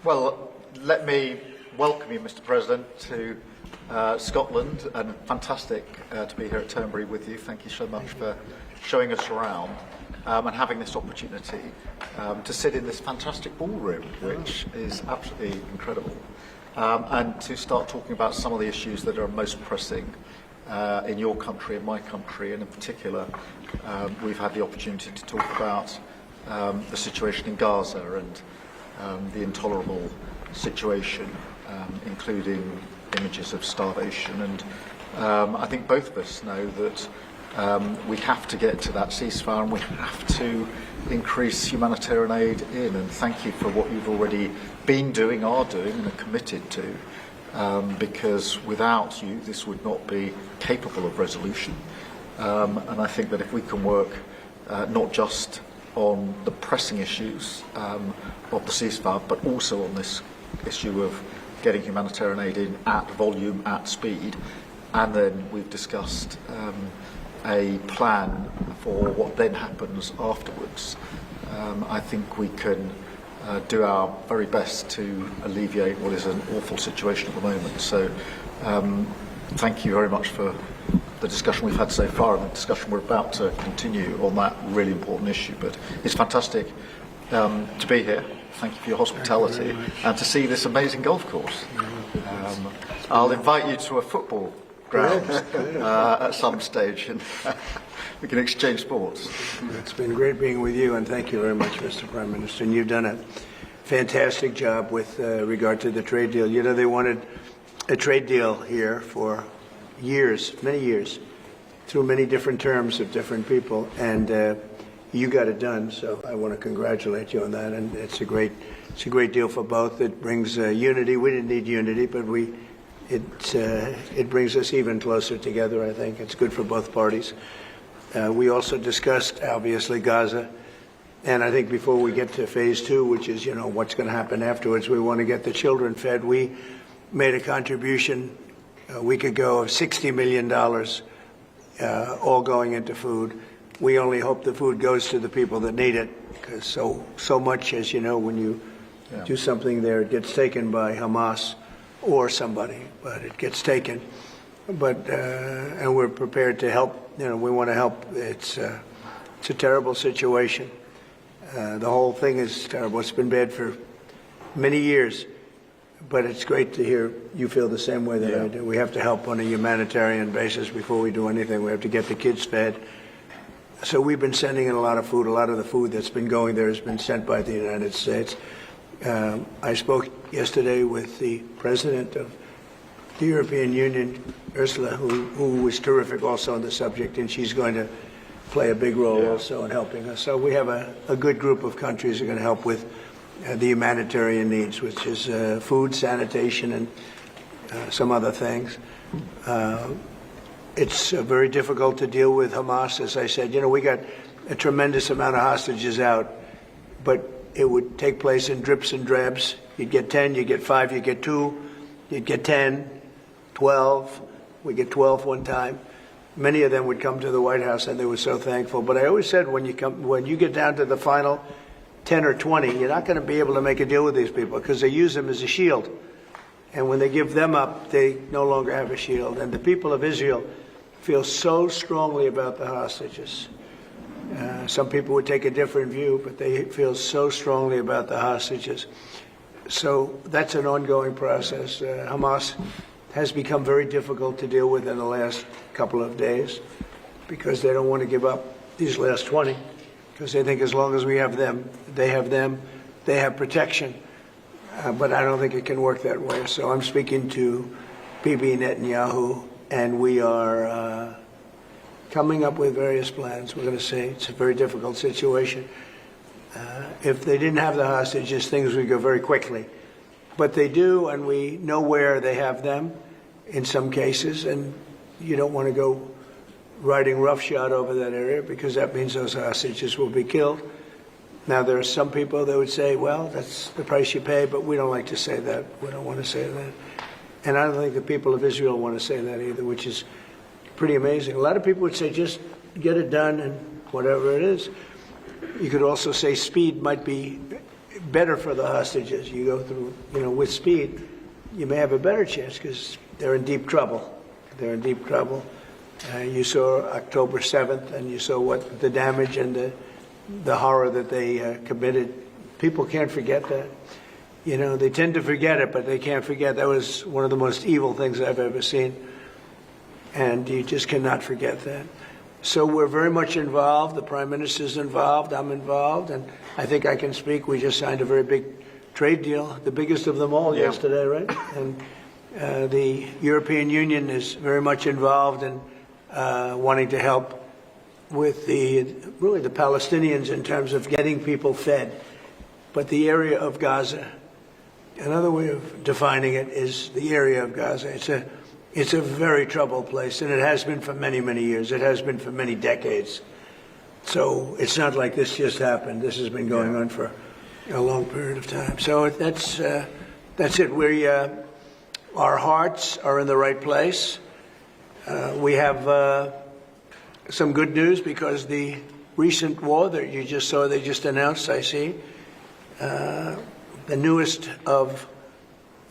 Well, let me welcome you, Mr. President, to Scotland, and fantastic to be here at Turnberry with you. Thank you so much for showing us around and having this opportunity to sit in this fantastic ballroom, which is absolutely incredible, and to start talking about some of the issues that are most pressing in your country and my country, and in particular, we've had the opportunity to talk about the situation in Gaza and the intolerable situation, including images of starvation. And I think both of us know that we have to get to that ceasefire, and we have to increase humanitarian aid in. And thank you for what you've already been doing, are doing, and are committed to, because without you, this would not be capable of resolution. And I think that if we can work not just on the pressing issues of the ceasefire, but also on this issue of getting humanitarian aid in at volume, at speed, and then we've discussed a plan for what then happens afterwards. I think we can do our very best to alleviate what is an awful situation at the moment. So thank you very much for the discussion we've had so far and the discussion we're about to continue on that really important issue. But it's fantastic to be here. Thank you for your hospitality and to see this amazing golf course. I'll invite you to a football ground at some stage, and we can exchange sports. It's been great being with you, and thank you very much, Mr. Prime Minister. And you've done a fantastic job with regard to the trade deal. You know, they wanted a trade deal here for years, many years, through many different terms of different people, and you got it done. So I want to congratulate you on that, and it's a great deal for both. It brings unity. We didn't need unity, but it brings us even closer together. I think it's good for both parties. We also discussed, obviously, Gaza, and I think before we get to phase 2, which is, you know, what's going to happen afterwards, we want to get the children fed. We made a contribution a week ago of $60 million, all going into food. We only hope the food goes to the people that need it, because so much, as you know, when you do something there, it gets taken by Hamas or somebody, but it gets taken. But and we're prepared to help. You know, we want to help. It's a terrible situation. The whole thing is terrible. It's been bad for many years. But it's great to hear you feel the same way that I do. We have to help on a humanitarian basis before we do anything. We have to get the kids fed. So we've been sending in a lot of food. A lot of the food that's been going there has been sent by the United States. I spoke yesterday with the president of the European Union, Ursula, who was terrific also on the subject, and she's going to play a big role also in helping us. So we have a good group of countries that are going to help with the humanitarian needs, which is food, sanitation, and some other things. It's very difficult to deal with Hamas. As I said, you know, we got a tremendous amount of hostages out, but it would take place in drips and drabs. You'd get 10, you get 5, you get 2, you'd get 10, 12. We get 12 one time. Many of them would come to the White House, and they were so thankful. But I always said, when you get down to the final 10 or 20, you're not going to be able to make a deal with these people, because they use them as a shield. And when they give them up, they no longer have a shield. And the people of Israel feel so strongly about the hostages. Some people would take a different view, but they feel so strongly about the hostages. So that's an ongoing process. Hamas has become very difficult to deal with in the last couple of days, because they don't want to give up these last 20. Because they think as long as we have them, they have protection. But I don't think it can work that way. So I'm speaking to Bibi Netanyahu, and we are coming up with various plans. We're going to say it's a very difficult situation. If they didn't have the hostages, things would go very quickly. But they do, and we know where they have them in some cases, and you don't want to go riding roughshod over that area, because that means those hostages will be killed. Now, there are some people that would say, well, that's the price you pay, but we don't like to say that. We don't want to say that. And I don't think the people of Israel want to say that either, which is pretty amazing. A lot of people would say, just get it done and whatever it is. You could also say speed might be better for the hostages. You go through, with speed, you may have a better chance because they're in deep trouble. They're in deep trouble. You saw October 7th, and you saw what the damage and the horror that they committed. People can't forget that. They tend to forget it, but they can't forget. That was one of the most evil things I've ever seen. And you just cannot forget that. So we're very much involved. The Prime Minister's involved. I'm involved. And I think I can speak. We just signed a very big trade deal, the biggest of them all yesterday, right? And the European Union is very much involved in wanting to help with the Palestinians in terms of getting people fed. But the area of Gaza, another way of defining it is the area of Gaza. It's a very troubled place, and it has been for many, many years. It has been for many decades. So it's not like this just happened. This has been going on for a long period of time. So that's it. Our hearts are in the right place. We have some good news because the recent war that you just saw, they just announced, I see, the newest of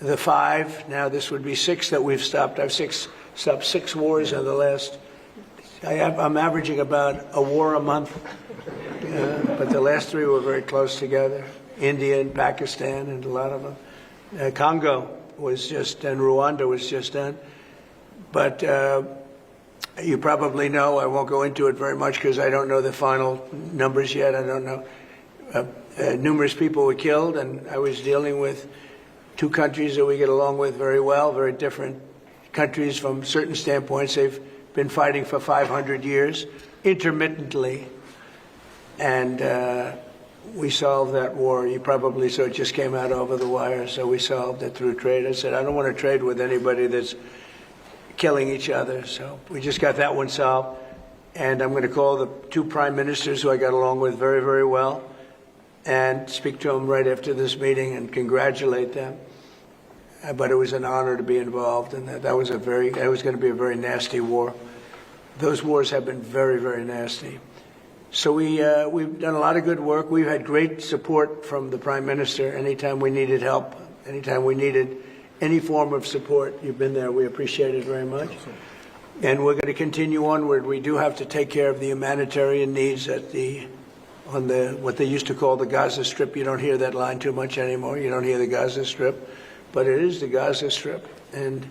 the 5, now this would be 6 that we've stopped. I've stopped 6 wars in the last, I'm averaging about a war a month, but the last 3 were very close together. India and Pakistan and a lot of them. Congo was just, and Rwanda was just done. But you probably know, I won't go into it very much because I don't know the final numbers yet. I don't know. Numerous people were killed, and I was dealing with 2 countries that we get along with very well, very different countries from certain standpoints. They've been fighting for 500 years, intermittently, and we solved that war. You probably saw it just came out over the wire, so we solved it through trade. I said, I don't want to trade with anybody that's killing each other, so we just got that one solved. And I'm going to call the 2 prime ministers who I got along with very, very well and speak to them right after this meeting and congratulate them. But it was an honor to be involved, and that was going to be a very nasty war. Those wars have been very, very nasty. So we've done a lot of good work. We've had great support from the Prime Minister anytime we needed help, anytime we needed any form of support. You've been there. We appreciate it very much. And we're going to continue onward. We do have to take care of the humanitarian needs on what they used to call the Gaza Strip. You don't hear that line too much anymore. You don't hear the Gaza Strip, but it is the Gaza Strip, and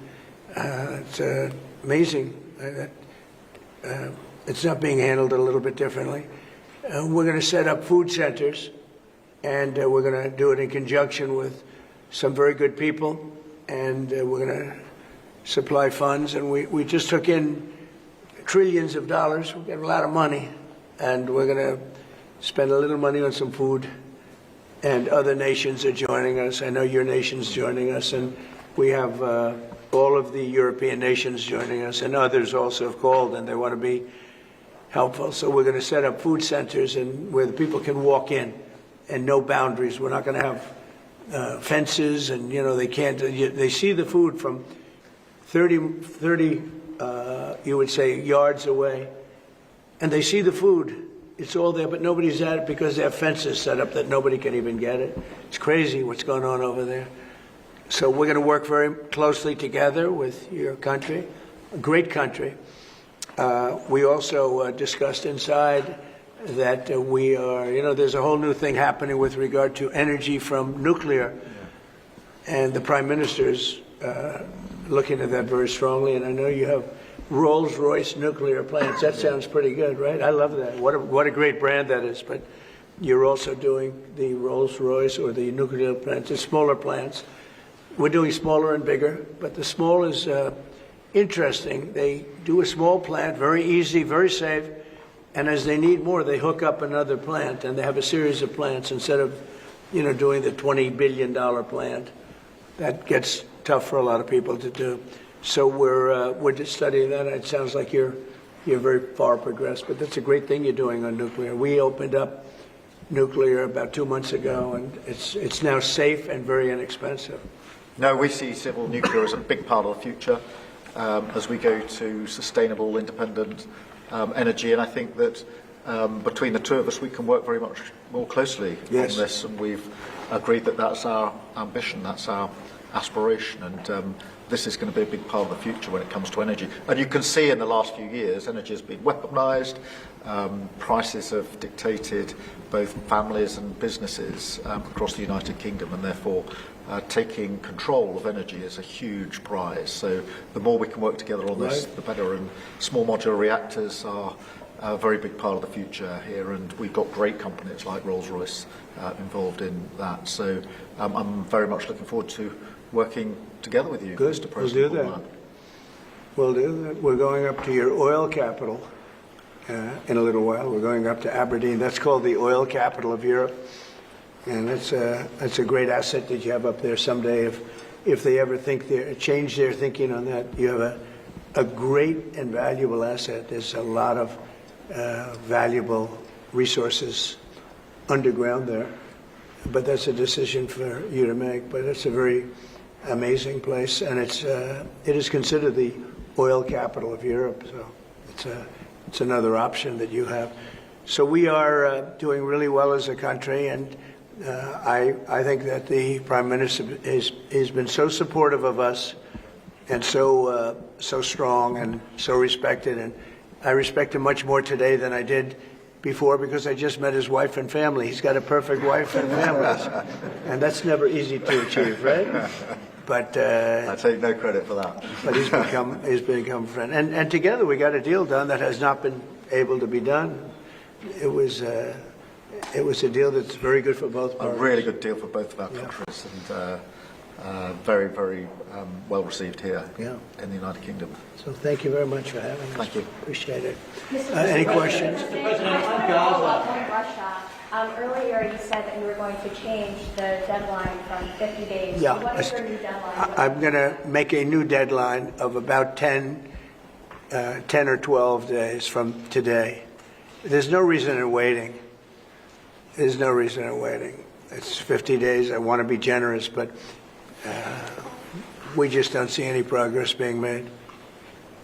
it's amazing that it's not being handled a little bit differently. We're going to set up food centers, and we're going to do it in conjunction with some very good people, and we're going to supply funds. And we just took in trillions of dollars. We got a lot of money, and we're going to spend a little money on some food. And other nations are joining us. I know your nation's joining us, and we have all of the European nations joining us, and others also have called, and they want to be helpful. So we're going to set up food centers and where the people can walk in and no boundaries. We're not going to have fences, and they can't. They see the food from 30 you would say yards away, and they see the food. It's all there, but nobody's at it because they have fences set up that nobody can even get it. It's crazy what's going on over there. So we're going to work very closely together with your country, a great country. We also discussed inside that we are, there's a whole new thing happening with regard to energy from nuclear. And the Prime Minister's looking at that very strongly, and I know you have Rolls-Royce nuclear plants. That sounds pretty good, right? I love that. What a great brand that is. But you're also doing the Rolls-Royce or the nuclear plants, the smaller plants. We're doing smaller and bigger, but the small is interesting. They do a small plant, very easy, very safe, and as they need more, they hook up another plant, and they have a series of plants instead of, doing the $20 billion plant. That gets tough for a lot of people to do. So we're just studying that. It sounds like you're very far progressed, but that's a great thing you're doing on nuclear. We opened up nuclear about 2 months ago, and it's now safe and very inexpensive. No, we see civil nuclear as a big part of the future as we go to sustainable, independent energy, and I think that between the 2 of us, we can work very much more closely on this, and we've agreed that that's our ambition, that's our aspiration, and this is going to be a big part of the future when it comes to energy. And you can see in the last few years, energy has been weaponised, prices have dictated both families and businesses across the United Kingdom, and therefore taking control of energy is a huge prize. So the more we can work together on this, the better, and small modular reactors are a very big part of the future here, and we've got great companies like Rolls-Royce involved in that. So I'm very much looking forward to working together with you, Mr. President. We'll do that. We'll do that. We're going up to your oil capital in a little while. We're going up to Aberdeen. That's called the oil capital of Europe, and it's a great asset that you have up there. Someday, if they ever change their thinking on that, you have a great and valuable asset. There's a lot of valuable resources underground there, but that's a decision for you to make. But it's a very amazing place, and it is considered the oil capital of Europe. So it's another option that you have. So we are doing really well as a country, and I think that the Prime Minister has been so supportive of us, and so strong and so respected, and I respect him much more today than I did before, because I just met his wife and family. He's got a perfect wife and family, and that's never easy to achieve, right? But I take no credit for that. But he's become a friend, and together we got a deal done that has not been able to be done. It was a deal that's very good for both parties. A really good deal for both of our countries, and very, very well received here in the United Kingdom. So thank you very much for having us. Thank you. Appreciate it. Any questions? Mr. President, on Gaza. On Russia. Earlier you said that you were going to change the deadline from 50 days. Yeah. So what is your new deadline? I'm going to make a new deadline of about 10 or 12 days from today. There's no reason in waiting. There's no reason in waiting. It's 50 days. I want to be generous, but we just don't see any progress being made.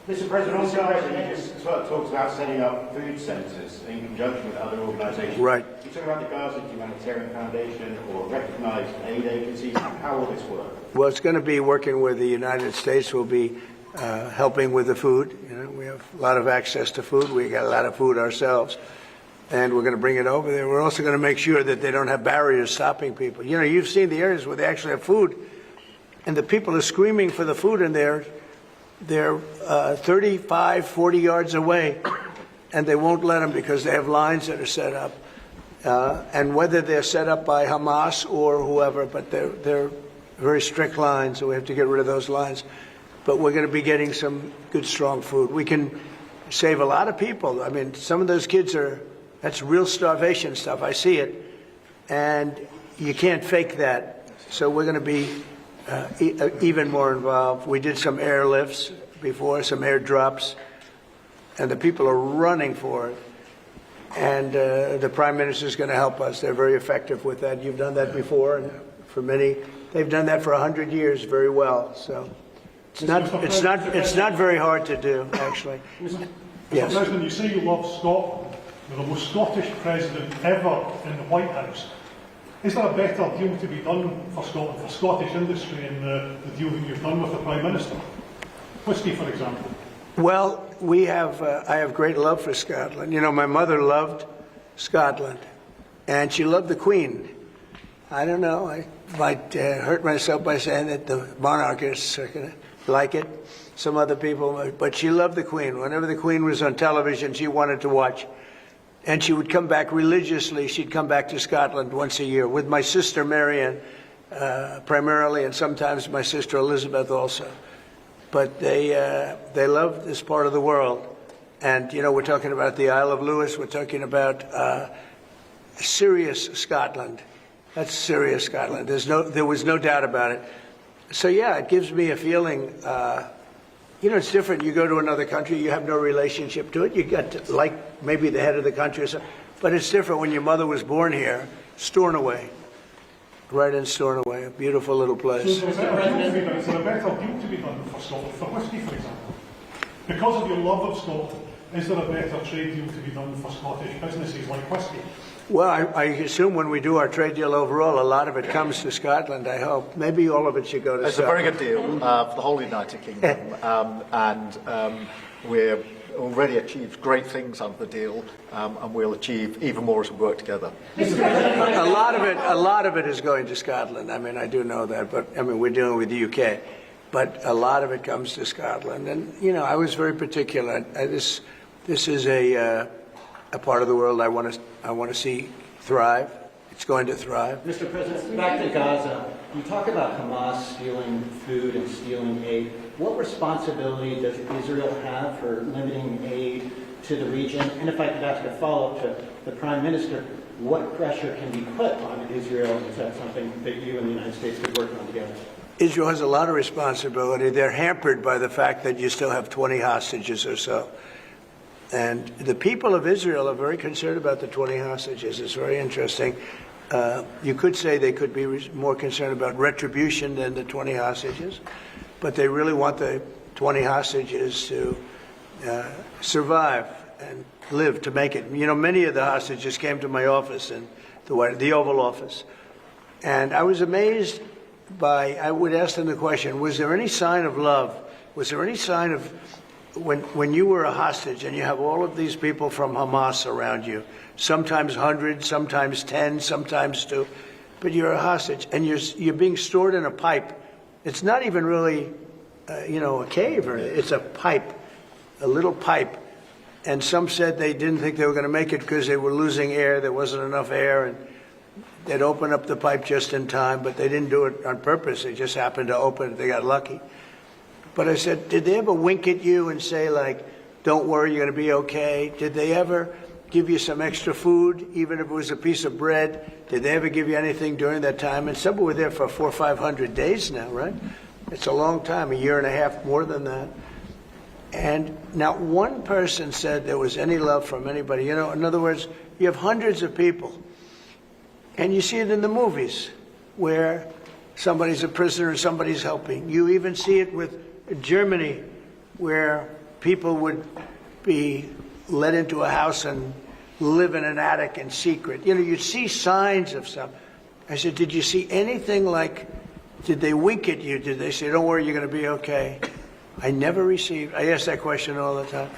Mr. President, on Gaza, you just talked about setting up food centres in conjunction with other organisations. Right. You talk about the Gaza Humanitarian Foundation or recognised aid agencies. How will this work? Well, it's going to be working with the United States. We'll be helping with the food. You know, we have a lot of access to food. We got a lot of food ourselves, and we're going to bring it over there. We're also going to make sure that they don't have barriers stopping people. You know, you've seen the areas where they actually have food, and the people are screaming for the food, and they're 35, 40 yards away, and they won't let them because they have lines that are set up. And whether they're set up by Hamas or whoever, but they're very strict lines, so we have to get rid of those lines. But we're going to be getting some good, strong food. We can save a lot of people. I mean, some of those kids that's real starvation stuff. I see it. And you can't fake that. So we're going to be even more involved. We did some airlifts before, some airdrops, and the people are running for it. And the Prime Minister is going to help us. They're very effective with that. You've done that before, and for many, they've done that for 100 years very well. So it's not very hard to do, actually. Mr. Yes. President, you say you love Scotland. You're the most Scottish president ever in the White House. Is there a better deal to be done for Scotland, for Scottish industry, in the deal that you've done with the Prime Minister? Whisky, for example. Well, I have great love for Scotland. You know, my mother loved Scotland, and she loved the Queen. I don't know, I might hurt myself by saying that the monarchists are going to like it, some other people, but she loved the Queen. Whenever the Queen was on television, she wanted to watch. And she would come back religiously. She'd come back to Scotland once a year with my sister Marion, primarily, and sometimes my sister Elizabeth also. But they love this part of the world. And, you know, we're talking about the Isle of Lewis. We're talking about serious Scotland. That's serious Scotland. There was no doubt about it. So, yeah, it gives me a feeling, you know, it's different. You go to another country, you have no relationship to it. You got to like maybe the head of the country or something. But it's different when your mother was born here, Stornoway, right in Stornoway, a beautiful little place. So is there a better deal to be done for Scotland, for whisky, for example? Because of your love of Scotland, is there a better trade deal to be done for Scottish businesses like whisky? Well, I assume when we do our trade deal overall, a lot of it comes to Scotland, I hope. Maybe all of it should go to It's a Scotland. very good deal for the whole United Kingdom, and we're already achieved great things under the deal, and we'll achieve even more as we work together. A lot of it is going to Scotland. I mean, I do know that, but I mean, we're dealing with the UK, but a lot of it comes to Scotland. And you know, I was very particular. This is a part of the world I want to see thrive. It's going to thrive. Mr. President, back to Gaza. You talk about Hamas stealing food and stealing aid. What responsibility does Israel have for limiting aid to the region? And if I could ask a follow-up to the Prime Minister, what pressure can be put on Israel? Is that something that you and the United States could work on together? Israel has a lot of responsibility. They're hampered by the fact that you still have 20 hostages or so. And the people of Israel are very concerned about the 20 hostages. It's very interesting. You could say they could be more concerned about retribution than the 20 hostages, but they really want the 20 hostages to survive and live, to make it. You know, many of the hostages came to my office in the Oval Office, and I was amazed by, I would ask them the question, was there any sign of love? Was there any sign of, when you were a hostage and you have all of these people from Hamas around you, sometimes 100, sometimes 10, sometimes 2, but you're a hostage and you're being stored in a pipe. It's not even really, a cave, or it's a pipe, a little pipe. And some said they didn't think they were going to make it because they were losing air. There wasn't enough air, and they'd open up the pipe just in time, but they didn't do it on purpose. They just happened to open it. They got lucky. But I said, did they ever wink at you and say, like, don't worry, you're going to be okay? Did they ever give you some extra food, even if it was a piece of bread? Did they ever give you anything during that time? And some were there for 400 or 500 days now, right? It's a long time, a year and a half, more than that. And not one person said there was any love from anybody. You know, in other words, you have hundreds of people, and you see it in the movies where somebody's a prisoner and somebody's helping. You even see it with Germany, where people would be let into a house and live in an attic in secret. You know, you'd see signs of stuff. I said, did you see anything like, did they wink at you? Did they say, don't worry, you're going to be okay? I ask that question all the time.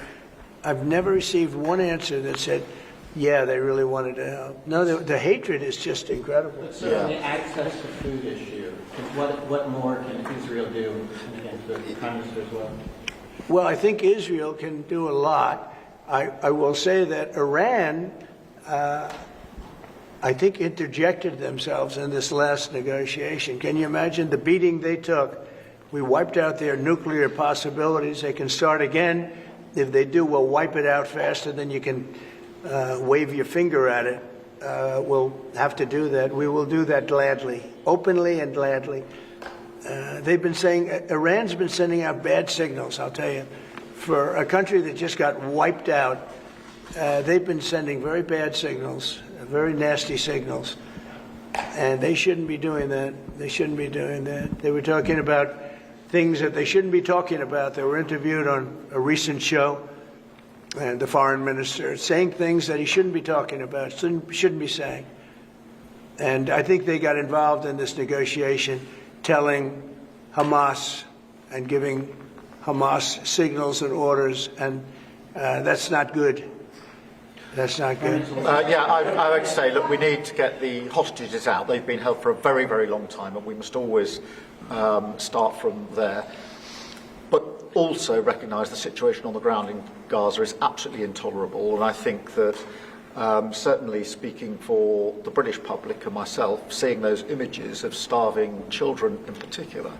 I've never received one answer that said, yeah, they really wanted to help. No, the hatred is just incredible. But so on the access to food issue, what more can Israel do? Against the Prime Minister as well. Well, I think Israel can do a lot. I will say that Iran, I think, interjected themselves in this last negotiation. Can you imagine the beating they took? We wiped out their nuclear possibilities. They can start again. If they do, we'll wipe it out faster than you can wave your finger at it. We'll have to do that. We will do that gladly, openly and gladly. They've been saying, Iran's been sending out bad signals, I'll tell you. For a country that just got wiped out, they've been sending very bad signals, very nasty signals. And they shouldn't be doing that. They shouldn't be doing that. They were talking about things that they shouldn't be talking about. They were interviewed on a recent show, and the foreign minister saying things that he shouldn't be talking about, shouldn't be saying. And I think they got involved in this negotiation, telling Hamas and giving Hamas signals and orders, and that's not good. That's not good. I would say, look, we need to get the hostages out. They've been held for a very, very long time, and we must always start from there. But also recognise the situation on the ground in Gaza is absolutely intolerable, and I think that certainly speaking for the British public and myself, seeing those images of starving children in particular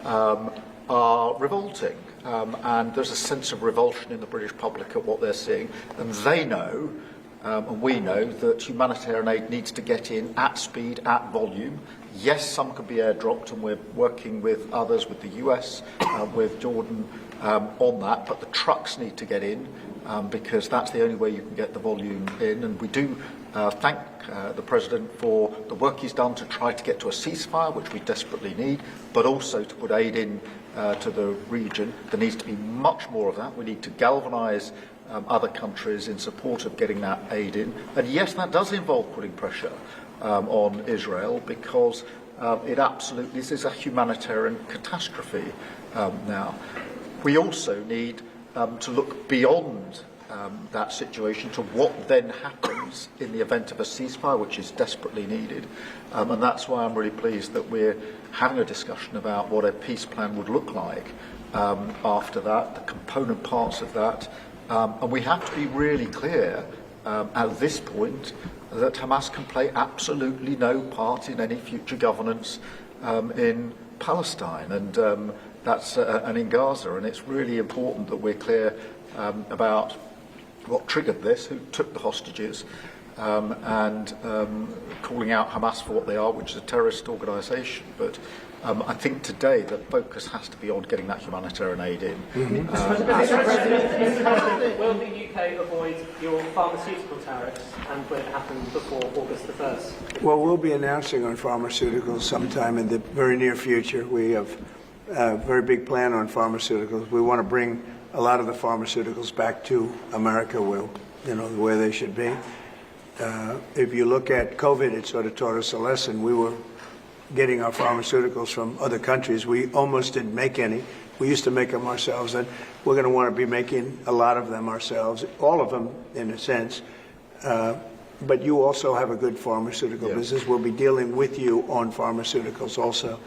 are revolting. And there's a sense of revulsion in the British public at what they're seeing. And they know, and we know, that humanitarian aid needs to get in at speed, at volume. Yes, some can be airdropped, and we're working with others, with the US, with Jordan, on that. But the trucks need to get in, because that's the only way you can get the volume in. And we do thank the President for the work he's done to try to get to a ceasefire, which we desperately need, but also to put aid in to the region. There needs to be much more of that. We need to galvanise other countries in support of getting that aid in. And yes, that does involve putting pressure on Israel, because it absolutely is a humanitarian catastrophe now. We also need to look beyond that situation to what then happens in the event of a ceasefire, which is desperately needed. And that's why I'm really pleased that we're having a discussion about what a peace plan would look like after that, the component parts of that. And we have to be really clear at this point that Hamas can play absolutely no part in any future governance in Palestine and and in Gaza. And it's really important that we're clear about what triggered this, who took the hostages, and calling out Hamas for what they are, which is a terrorist organisation. But I think today the focus has to be on getting that humanitarian aid in. Mr. President, will the UK avoid your pharmaceutical tariffs, and will it happen before August the 1st? Well, we'll be announcing on pharmaceuticals sometime in the very near future. We have a very big plan on pharmaceuticals. We want to bring a lot of the pharmaceuticals back to America, where they should be. If you look at COVID, it sort of taught us a lesson. We were getting our pharmaceuticals from other countries. We almost didn't make any. We used to make them ourselves, and we're going to want to be making a lot of them ourselves, all of them in a sense. But you also have a good pharmaceutical business. We'll be dealing with you on pharmaceuticals also.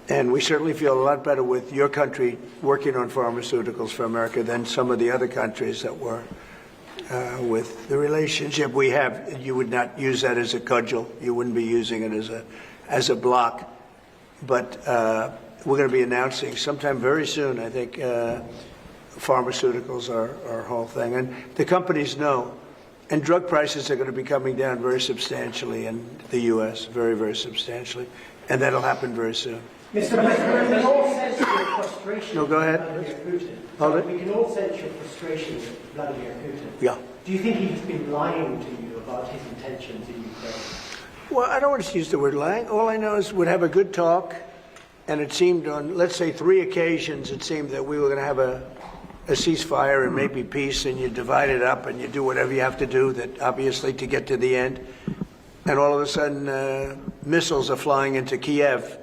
And we certainly feel a lot better with your country working on pharmaceuticals for America than some of the other countries that were. With the relationship we have, you would not use that as a cudgel. You wouldn't be using it as a block. But we're going to be announcing sometime very soon, I think, pharmaceuticals are our whole thing. And the companies know. And drug prices are going to be coming down very substantially in the U.S., very, very substantially. And that'll happen very soon. Mr. President, we can all sense your frustration. No, go ahead. With Vladimir Putin. Hold it. We can all sense your frustration with Vladimir Putin. Yeah. Do you think he's been lying to you about his intentions in Ukraine? Well, I don't want to use the word lying. All I know is we'd have a good talk, and it seemed on, let's say, 3 occasions, it seemed that we were going to have a ceasefire and maybe peace, and you divide it up and you do whatever you have to do, that obviously to get to the end. And all of a sudden, missiles are flying into Kiev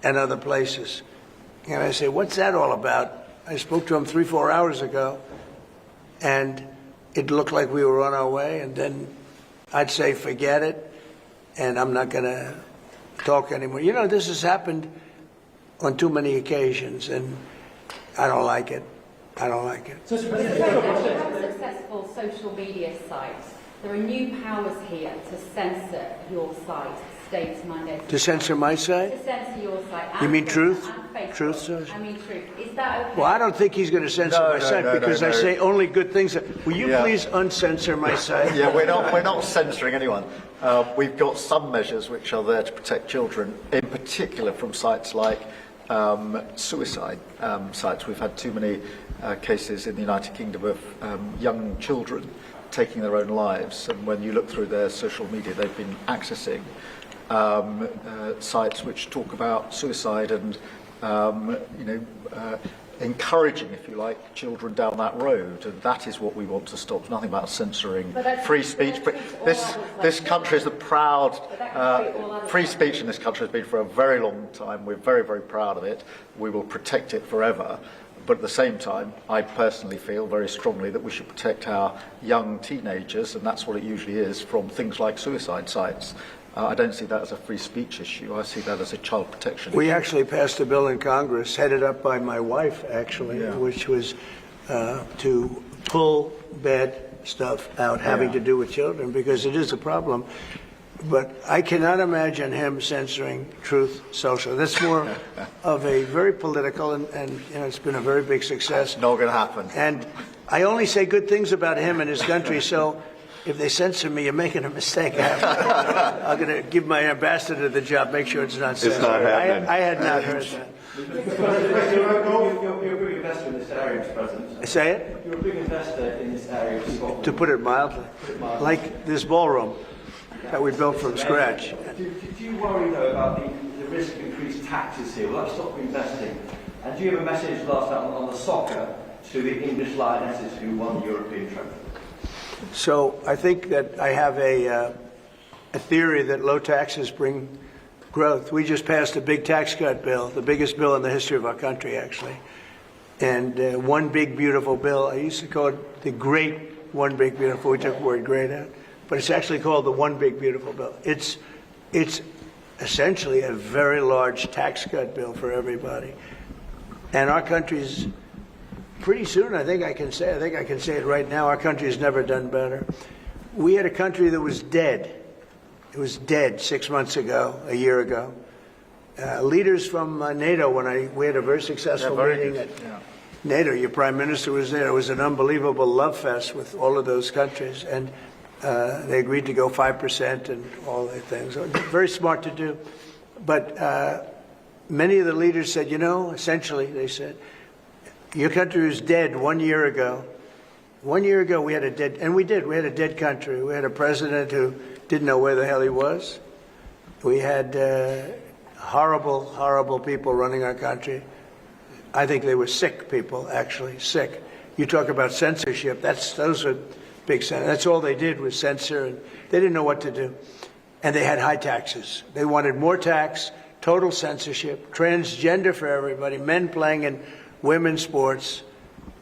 and other places. And I say, what's that all about? I spoke to him 3-4 hours ago, and it looked like we were on our way, and then I'd say, forget it, and I'm not going to talk anymore. You know, this has happened on too many occasions, and I don't like it. I don't like it. Mr. President, you have successful social media sites. There are new powers here to censor your site, states mandated. To censor my site? To censor your site. You mean Truth? And Truth Facebook. Social? I mean Truth. Is that okay? Well, I don't think he's going to censor my site because I say only good things. Will you please uncensor my site? Yeah, we're not censoring anyone. We've got some measures which are there to protect children, in particular from sites like suicide sites. We've had too many cases in the United Kingdom of young children taking their own lives, and when you look through their social media, they've been accessing sites which talk about suicide and encouraging, if you like, children down that road, and that is what we want to stop. It's nothing about censoring free speech. But this country is the proud free speech in this country has been for a very long time. We're very, very proud of it. We will protect it forever. But at the same time, I personally feel very strongly that we should protect our young teenagers, and that's what it usually is, from things like suicide sites. I don't see that as a free speech issue. I see that as a child protection issue. We actually passed a bill in Congress, headed up by my wife, actually, which was to pull bad stuff out having to do with children, because it is a problem. But I cannot imagine him censoring Truth Social. That's more of a very political, and it's been a very big success. It's not going to happen. And I only say good things about him and his country, so if they censor me, you're making a mistake. I'm going to give my ambassador the job, make sure it's not censored. It's not happening. I had not heard that. You're a big investor in this area, Mr. President. Say it? You're a big investor in this area of Scotland. To put it mildly. Like this ballroom that we built from scratch. Do you worry, though, about the risk of increased taxes here? Will that stop investing? And do you have a message last night on the soccer to the English Lionesses who won the European trophy? So I think that I have a theory that low taxes bring growth. We just passed a big tax cut bill, the biggest bill in the history of our country, actually. And one big beautiful bill. I used to call it the great one big beautiful. We took the word great out, but it's actually called the one big beautiful bill. It's essentially a very large tax cut bill for everybody. And our country's pretty soon, I think I can say it right now, our country has never done better. We had a country that was dead. It was dead 6 months ago, a year ago. Leaders from NATO, we had a very successful meeting at NATO. Your prime minister was there. It was an unbelievable love fest with all of those countries. And they agreed to go 5% and all the things. Very smart to do. But many of the leaders said, essentially, they said, your country was dead 1 year ago. 1 year ago, we had a dead, and we did. We had a dead country. We had a president who didn't know where the hell he was. We had horrible, horrible people running our country. I think they were sick people, actually, sick. You talk about censorship. Those are big. That's all they did was censor, and they didn't know what to do. And they had high taxes. They wanted more tax, total censorship, transgender for everybody, men playing in women's sports,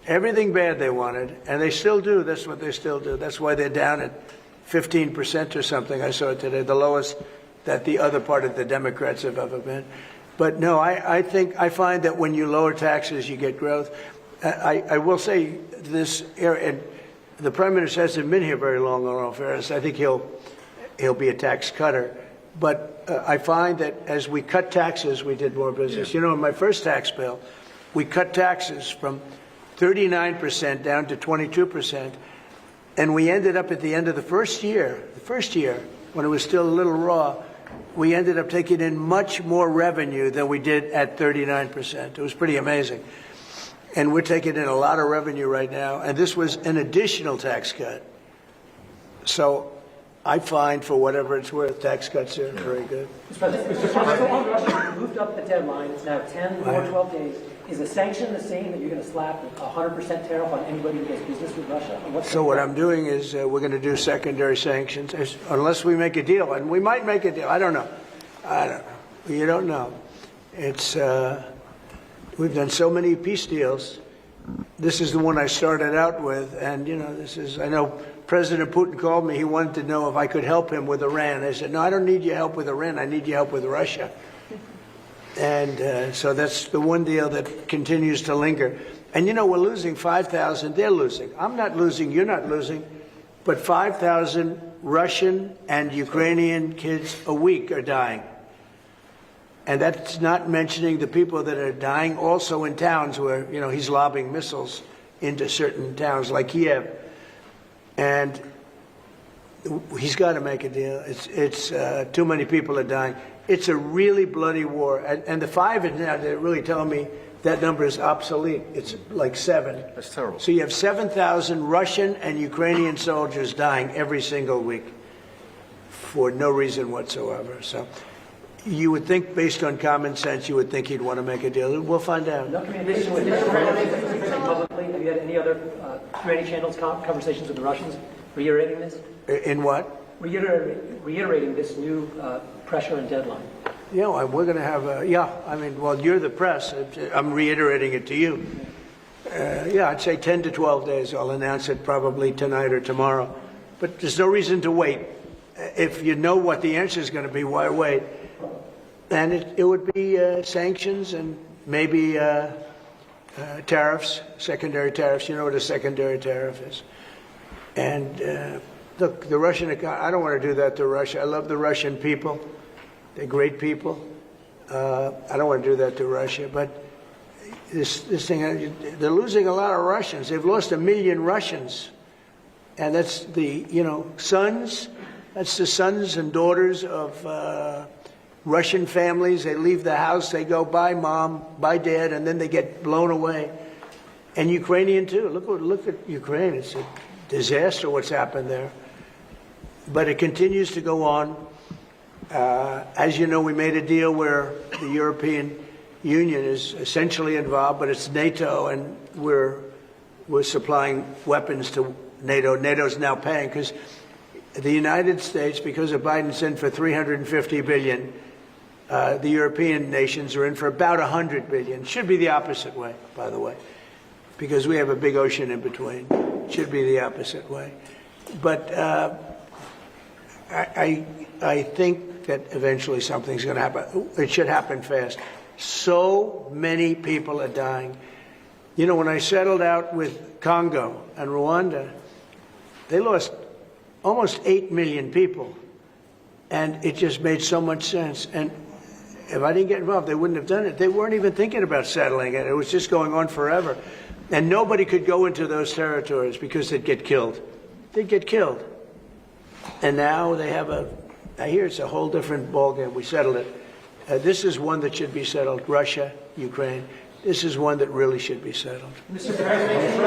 everything bad they wanted, and they still do. That's what they still do. That's why they're down at 15% or something. I saw it today, the lowest that the other part of the Democrats have ever been. But no, I find that when you lower taxes, you get growth. I will say this, and the Prime Minister hasn't been here very long, in all fairness. I think he'll be a tax cutter. But I find that as we cut taxes, we did more business. Yeah. In my first tax bill, we cut taxes from 39% down to 22%. And we ended up at the end of the first year, when it was still a little raw, we ended up taking in much more revenue than we did at 39%. It was pretty amazing. And we're taking in a lot of revenue right now. And this was an additional tax cut. So I find, for whatever it's worth, tax cuts are very good. Mr. President, you moved up the deadline. It's now 10 or 12 days. Is the sanction the same that you're going to slap a 100% tariff on anybody who does business with Russia? So what I'm doing is we're going to do secondary sanctions unless we make a deal, and we might make a deal. I don't know. You don't know. It's we've done so many peace deals. This is the one I started out with, and I know President Putin called me. He wanted to know if I could help him with Iran. I said, no, I don't need your help with Iran. I need your help with Russia. And so that's the one deal that continues to linger. And we're losing 5,000. They're losing. I'm not losing. You're not losing. But 5,000 Russian and Ukrainian kids a week are dying. And that's not mentioning the people that are dying also in towns where, he's lobbing missiles into certain towns like Kiev. And he's got to make a deal. It's too many people are dying. It's a really bloody war. And the 5 is now, they're really telling me that number is obsolete. It's like 7. That's terrible. So you have 7,000 Russian and Ukrainian soldiers dying every single week for no reason whatsoever. So you would think, based on common sense, you would think he'd want to make a deal. We'll find out. No communication with Mr. publicly. Have you had any other through any channels conversations with the Russians reiterating this? In what? Reiterating this new pressure and deadline. We're going to have you're the press. I'm reiterating it to you. I'd say 10 to 12 days. I'll announce it probably tonight or tomorrow. But there's no reason to wait. If you know what the answer is going to be, why wait? And it would be sanctions and maybe tariffs, secondary tariffs. You know what a secondary tariff is. And look, the Russian economy, I don't want to do that to Russia. I love the Russian people. They're great people. I don't want to do that to Russia. But this thing, they're losing a lot of Russians. They've lost 1 million Russians. And that's the, sons. That's the sons and daughters of Russian families. They leave the house. They go, bye, Mom, bye, Dad, and then they get blown away. And Ukrainian, too. Look at Ukraine. It's a disaster what's happened there. But it continues to go on. As you know, we made a deal where the European Union is essentially involved, but it's NATO, and we're was supplying weapons to NATO. NATO's now paying because the United States, because of Biden's in for $350 billion, the European nations are in for about $100 billion. Should be the opposite way, by the way, because we have a big ocean in between. Should be the opposite way. But I think that eventually something's going to happen. It should happen fast. So many people are dying. You know, when I settled out with Congo and Rwanda, they lost almost 8 million people. And it just made so much sense. And if I didn't get involved, they wouldn't have done it. They weren't even thinking about settling it. It was just going on forever. And nobody could go into those territories because they'd get killed. They'd get killed. And now they have I hear it's a whole different ballgame. We settled it. This is one that should be settled. Russia, Ukraine. This is one that really should be settled. Mr. President,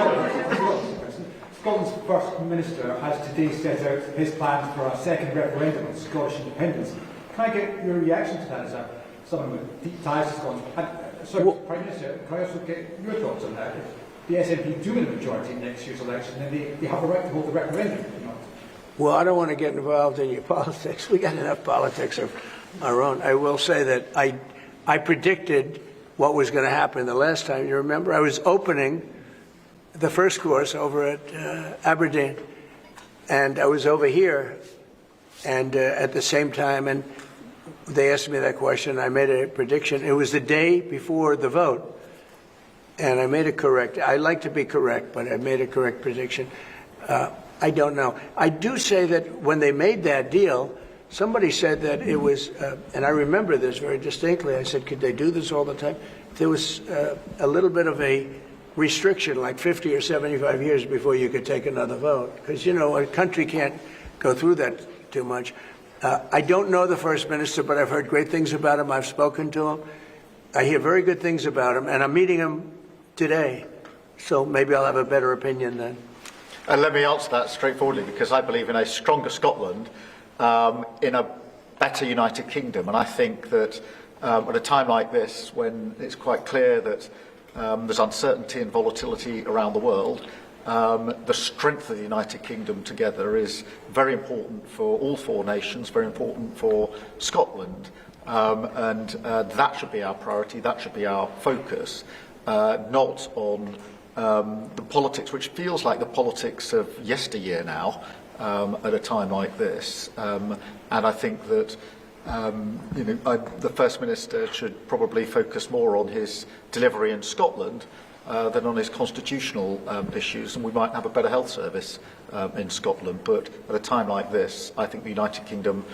Scotland's First Minister has today set out his plans for a second referendum on Scottish independence. Can I get your reaction to that as someone with deep ties to Scotland? And, Prime Minister, can I also get your thoughts on that? If the SNP do win a majority in next year's election, then they have the right to hold the referendum. Well, I don't want to get involved in your politics. We got enough politics of our own. I will say that I predicted what was going to happen the last time. You remember, I was opening the first course over at Aberdeen, and I was over here, and at the same time, and they asked me that question. I made a prediction. It was the day before the vote, and I made it correct. I like to be correct, but I made a correct prediction. I don't know. I do say that when they made that deal, somebody said that it was, and I remember this very distinctly, I said, could they do this all the time? There was a little bit of a restriction, like 50 or 75 years before you could take another vote. Because, you know, a country can't go through that too much. I don't know the First Minister, but I've heard great things about him. I've spoken to him. I hear very good things about him, and I'm meeting him today. So maybe I'll have a better opinion then. And let me answer that straightforwardly, because I believe in a stronger Scotland, in a better United Kingdom. And I think that at a time like this, when it's quite clear that there's uncertainty and volatility around the world, the strength of the United Kingdom together is very important for all four nations, very important for Scotland. And that should be our priority, that should be our focus, not on the politics, which feels like the politics of yesteryear now, at a time like this. And I think that the First Minister should probably focus more on his delivery in Scotland than on his constitutional issues, and we might have a better health service in Scotland. But at a time like this, I think the United Kingdom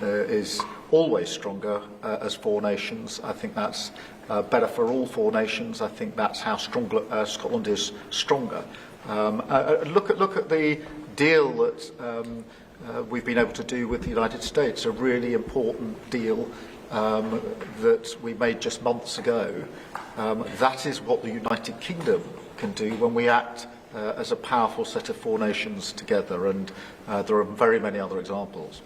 is always stronger as four nations. I think that's better for all four nations. I think that's how Scotland is stronger. Look at the deal that we've been able to do with the United States, a really important deal that we made just months ago. That is what the United Kingdom can do when we act as a powerful set of four nations together, and there are very many other examples.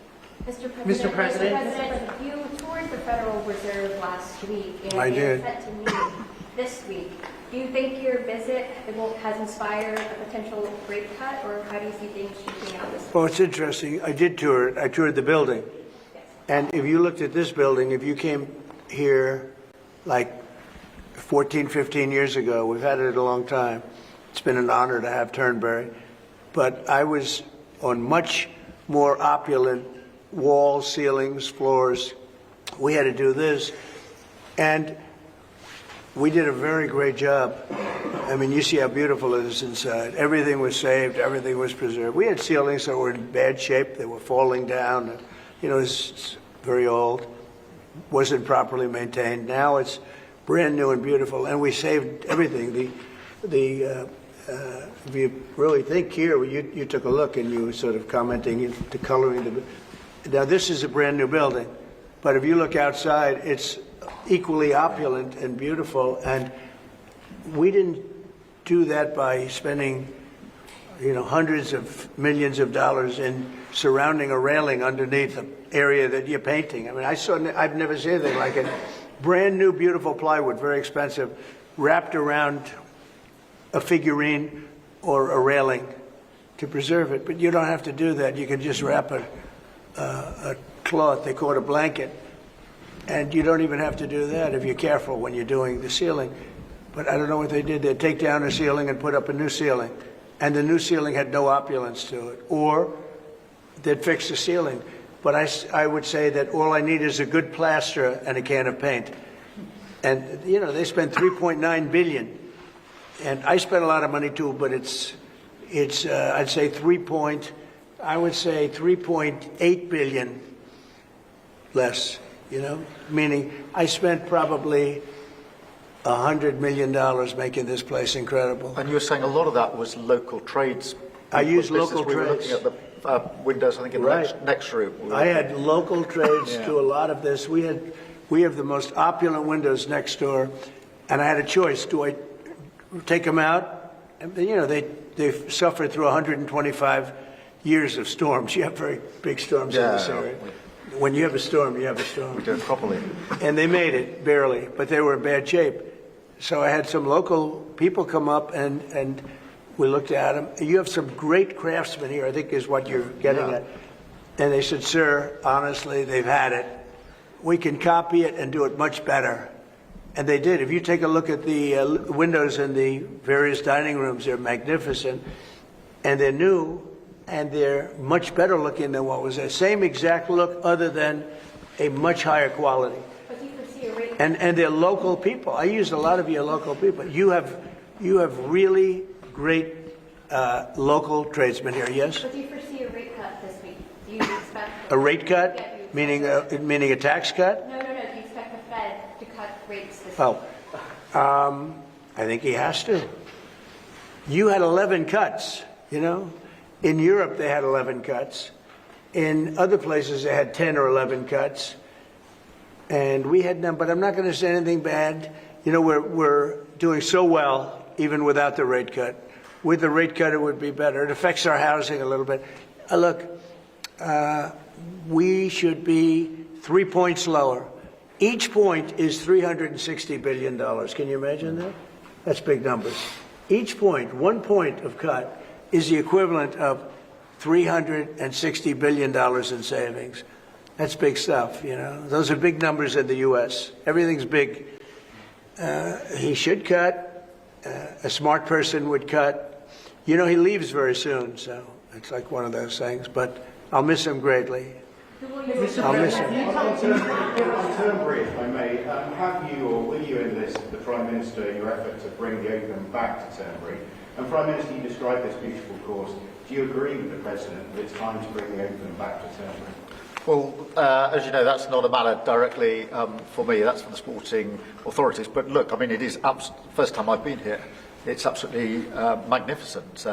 Mr. President, you toured the Federal Reserve last week, and I did. you're set to meet this week. Do you think your visit has inspired a potential rate cut, or how do you see things shaking out this week? Well, it's interesting. I did tour it. I toured the building. Yes. And if you looked at this building, if you came here like 14, 15 years ago, we've had it a long time. It's been an honor to have Turnberry. But I was on much more opulent walls, ceilings, floors. We had to do this. And we did a very great job. I mean, you see how beautiful it is inside. Everything was saved. Everything was preserved. We had ceilings that were in bad shape. They were falling down. You know, it's very old. Wasn't properly maintained. Now it's brand new and beautiful. And we saved everything. If you really think here, you took a look and you were sort of commenting the coloring. Now, this is a brand new building. But if you look outside, it's equally opulent and beautiful, and we didn't do that by spending, hundreds of millions of dollars in surrounding a railing underneath the area that you're painting. I mean, I've never seen anything like it. Brand new, beautiful plywood, very expensive, wrapped around a figurine or a railing to preserve it. But you don't have to do that. You can just wrap a cloth, they call it a blanket, and you don't even have to do that if you're careful when you're doing the ceiling. But I don't know what they did. They'd take down a ceiling and put up a new ceiling, and the new ceiling had no opulence to it. Or they'd fix the ceiling. But I would say that all I need is a good plaster and a can of paint. And, you know, they spent $3.9 billion. And I spent a lot of money too, but it's I'd say 3.8 billion less, you know, meaning I spent probably $100 million making this place incredible. And you were saying a lot of that was local trades. I used local We were trades. looking at the windows, I think, in the next room. I had local trades do a lot of this. We have the most opulent windows next door, and I had a choice. Do I take them out? And, you know, they've suffered through 125 years of storms. You have very big storms in this area. When you have a storm, you have a storm. We do it properly. And they made it, barely, but they were in bad shape. So I had some local people come up and we looked at them. You have some great craftsmen here, I think is what you're getting at. And they said, sir, honestly, they've had it. We can copy it and do it much better. And they did. If you take a look at the windows in the various dining rooms, they're magnificent. And they're new, and they're much better looking than what was there. Same exact look, other than a much higher quality. But do you foresee a rate? And they're local people. I used a lot of your local people. You have really great local tradesmen here, yes? But do you foresee a rate cut this week? Do you expect A rate cut? Yeah, do you Meaning expect a tax cut? No. Do you expect the Fed to cut rates this Oh, week? I think he has to. You had 11 cuts, you know? In Europe, they had 11 cuts. In other places, they had 10 or 11 cuts. And we had none, but I'm not going to say anything bad. You know, we're doing so well, even without the rate cut. With the rate cut, it would be better. It affects our housing a little bit. Look, we should be 3 points lower. Each point is $360 billion. Can you imagine that? That's big numbers. Each point, 1 point of cut, is the equivalent of $360 billion in savings. That's big stuff, you know. Those are big numbers in the U.S. Everything's big. He should cut. A smart person would cut. You know, he leaves very soon, so it's like one of those things. But I'll miss him greatly. I'll miss him. On Turnberry, if I may, have you or will you enlist the Prime Minister in your effort to bring the open back to Turnberry? And Prime Minister, you described this beautiful course. Do you agree with the President that it's time to bring the open back to Turnberry? Well, as you know, that's not a matter directly for me. That's for the sporting authorities. But look, I mean, it is first time I've been here. It's absolutely magnificent,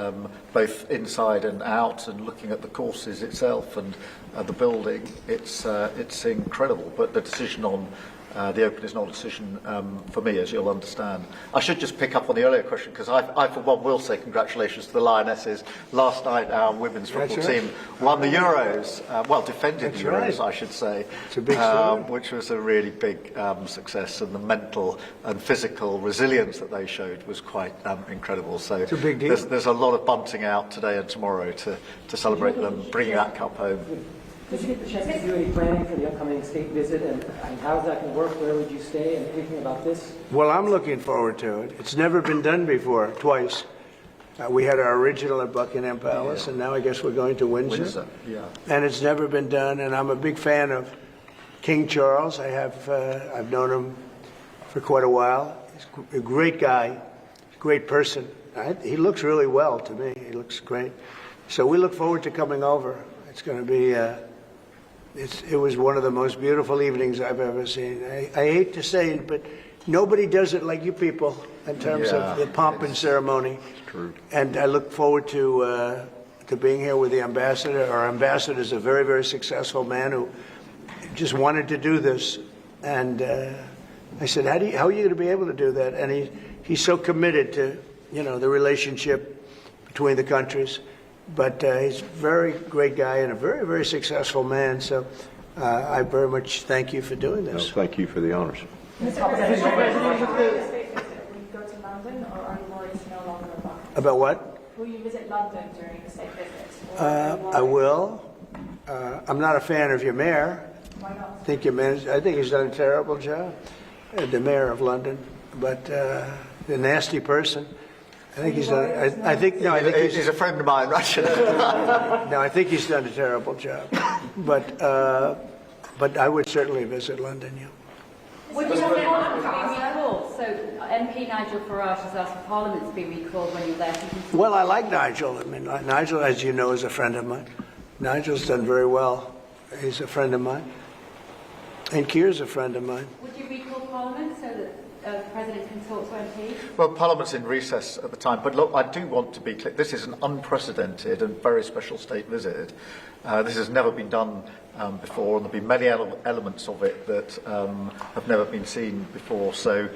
both inside and out, and looking at the courses itself and the building. It's incredible. But the decision on the Open is not a decision for me, as you'll understand. I should just pick up on the earlier question, because I, for one, will say congratulations to the Lionesses. Last night, our women's football team won the Euros, defended the Euros, I should say, it's a big story. which was a really big success, and the mental and physical resilience that they showed was quite incredible. So it's a big deal. There's a lot of bunting out today and tomorrow to celebrate them bringing that cup home. Did you get the chance to do any planning for the upcoming state visit, and how's that going to work? Where would you stay, and anything about this? Well, I'm looking forward to it. It's never been done before, twice. We had our original at Buckingham Palace, and now I guess we're going to Windsor. And it's never been done, and I'm a big fan of King Charles. I've known him for quite a while. He's a great guy, great person. He looks really well to me. He looks great. So we look forward to coming over. It's going to be... It was one of the most beautiful evenings I've ever seen. I hate to say it, but nobody does it like you people in terms of the pomp and ceremony. It's true. And I look forward to being here with the ambassador. Our ambassador is a very, very successful man who just wanted to do this. And I said, how are you going to be able to do that? And he's so committed to, you know, the relationship between the countries. But he's a very great guy and a very, very successful man. So I very much thank you for doing this. Thank you for the honors. Mr. President, will you go to London, or are you worried it's no longer About what? Will you visit London during the state visit? I will. I'm not a fan of your mayor. Why not? I think he's done a terrible job, the mayor of London. But the nasty person. I think he's done. I think he's a friend of mine, right? No, I think he's done a terrible job. But I would certainly visit London. Yeah. Would you want Parliament to be recalled? So MP Nigel Farage has asked for Parliament to be recalled when you're there. Well, I like Nigel. I mean, Nigel, as you know, is a friend of mine. Nigel's done very well. He's a friend of mine. And Keir's a friend of mine. Would you recall Parliament so that the President can talk to MPs? Well, Parliament's in recess at the time, but look, I do want to be clear. This is an unprecedented and very special state visit. This has never been done before, and there'll be many elements of it that have never been seen before. So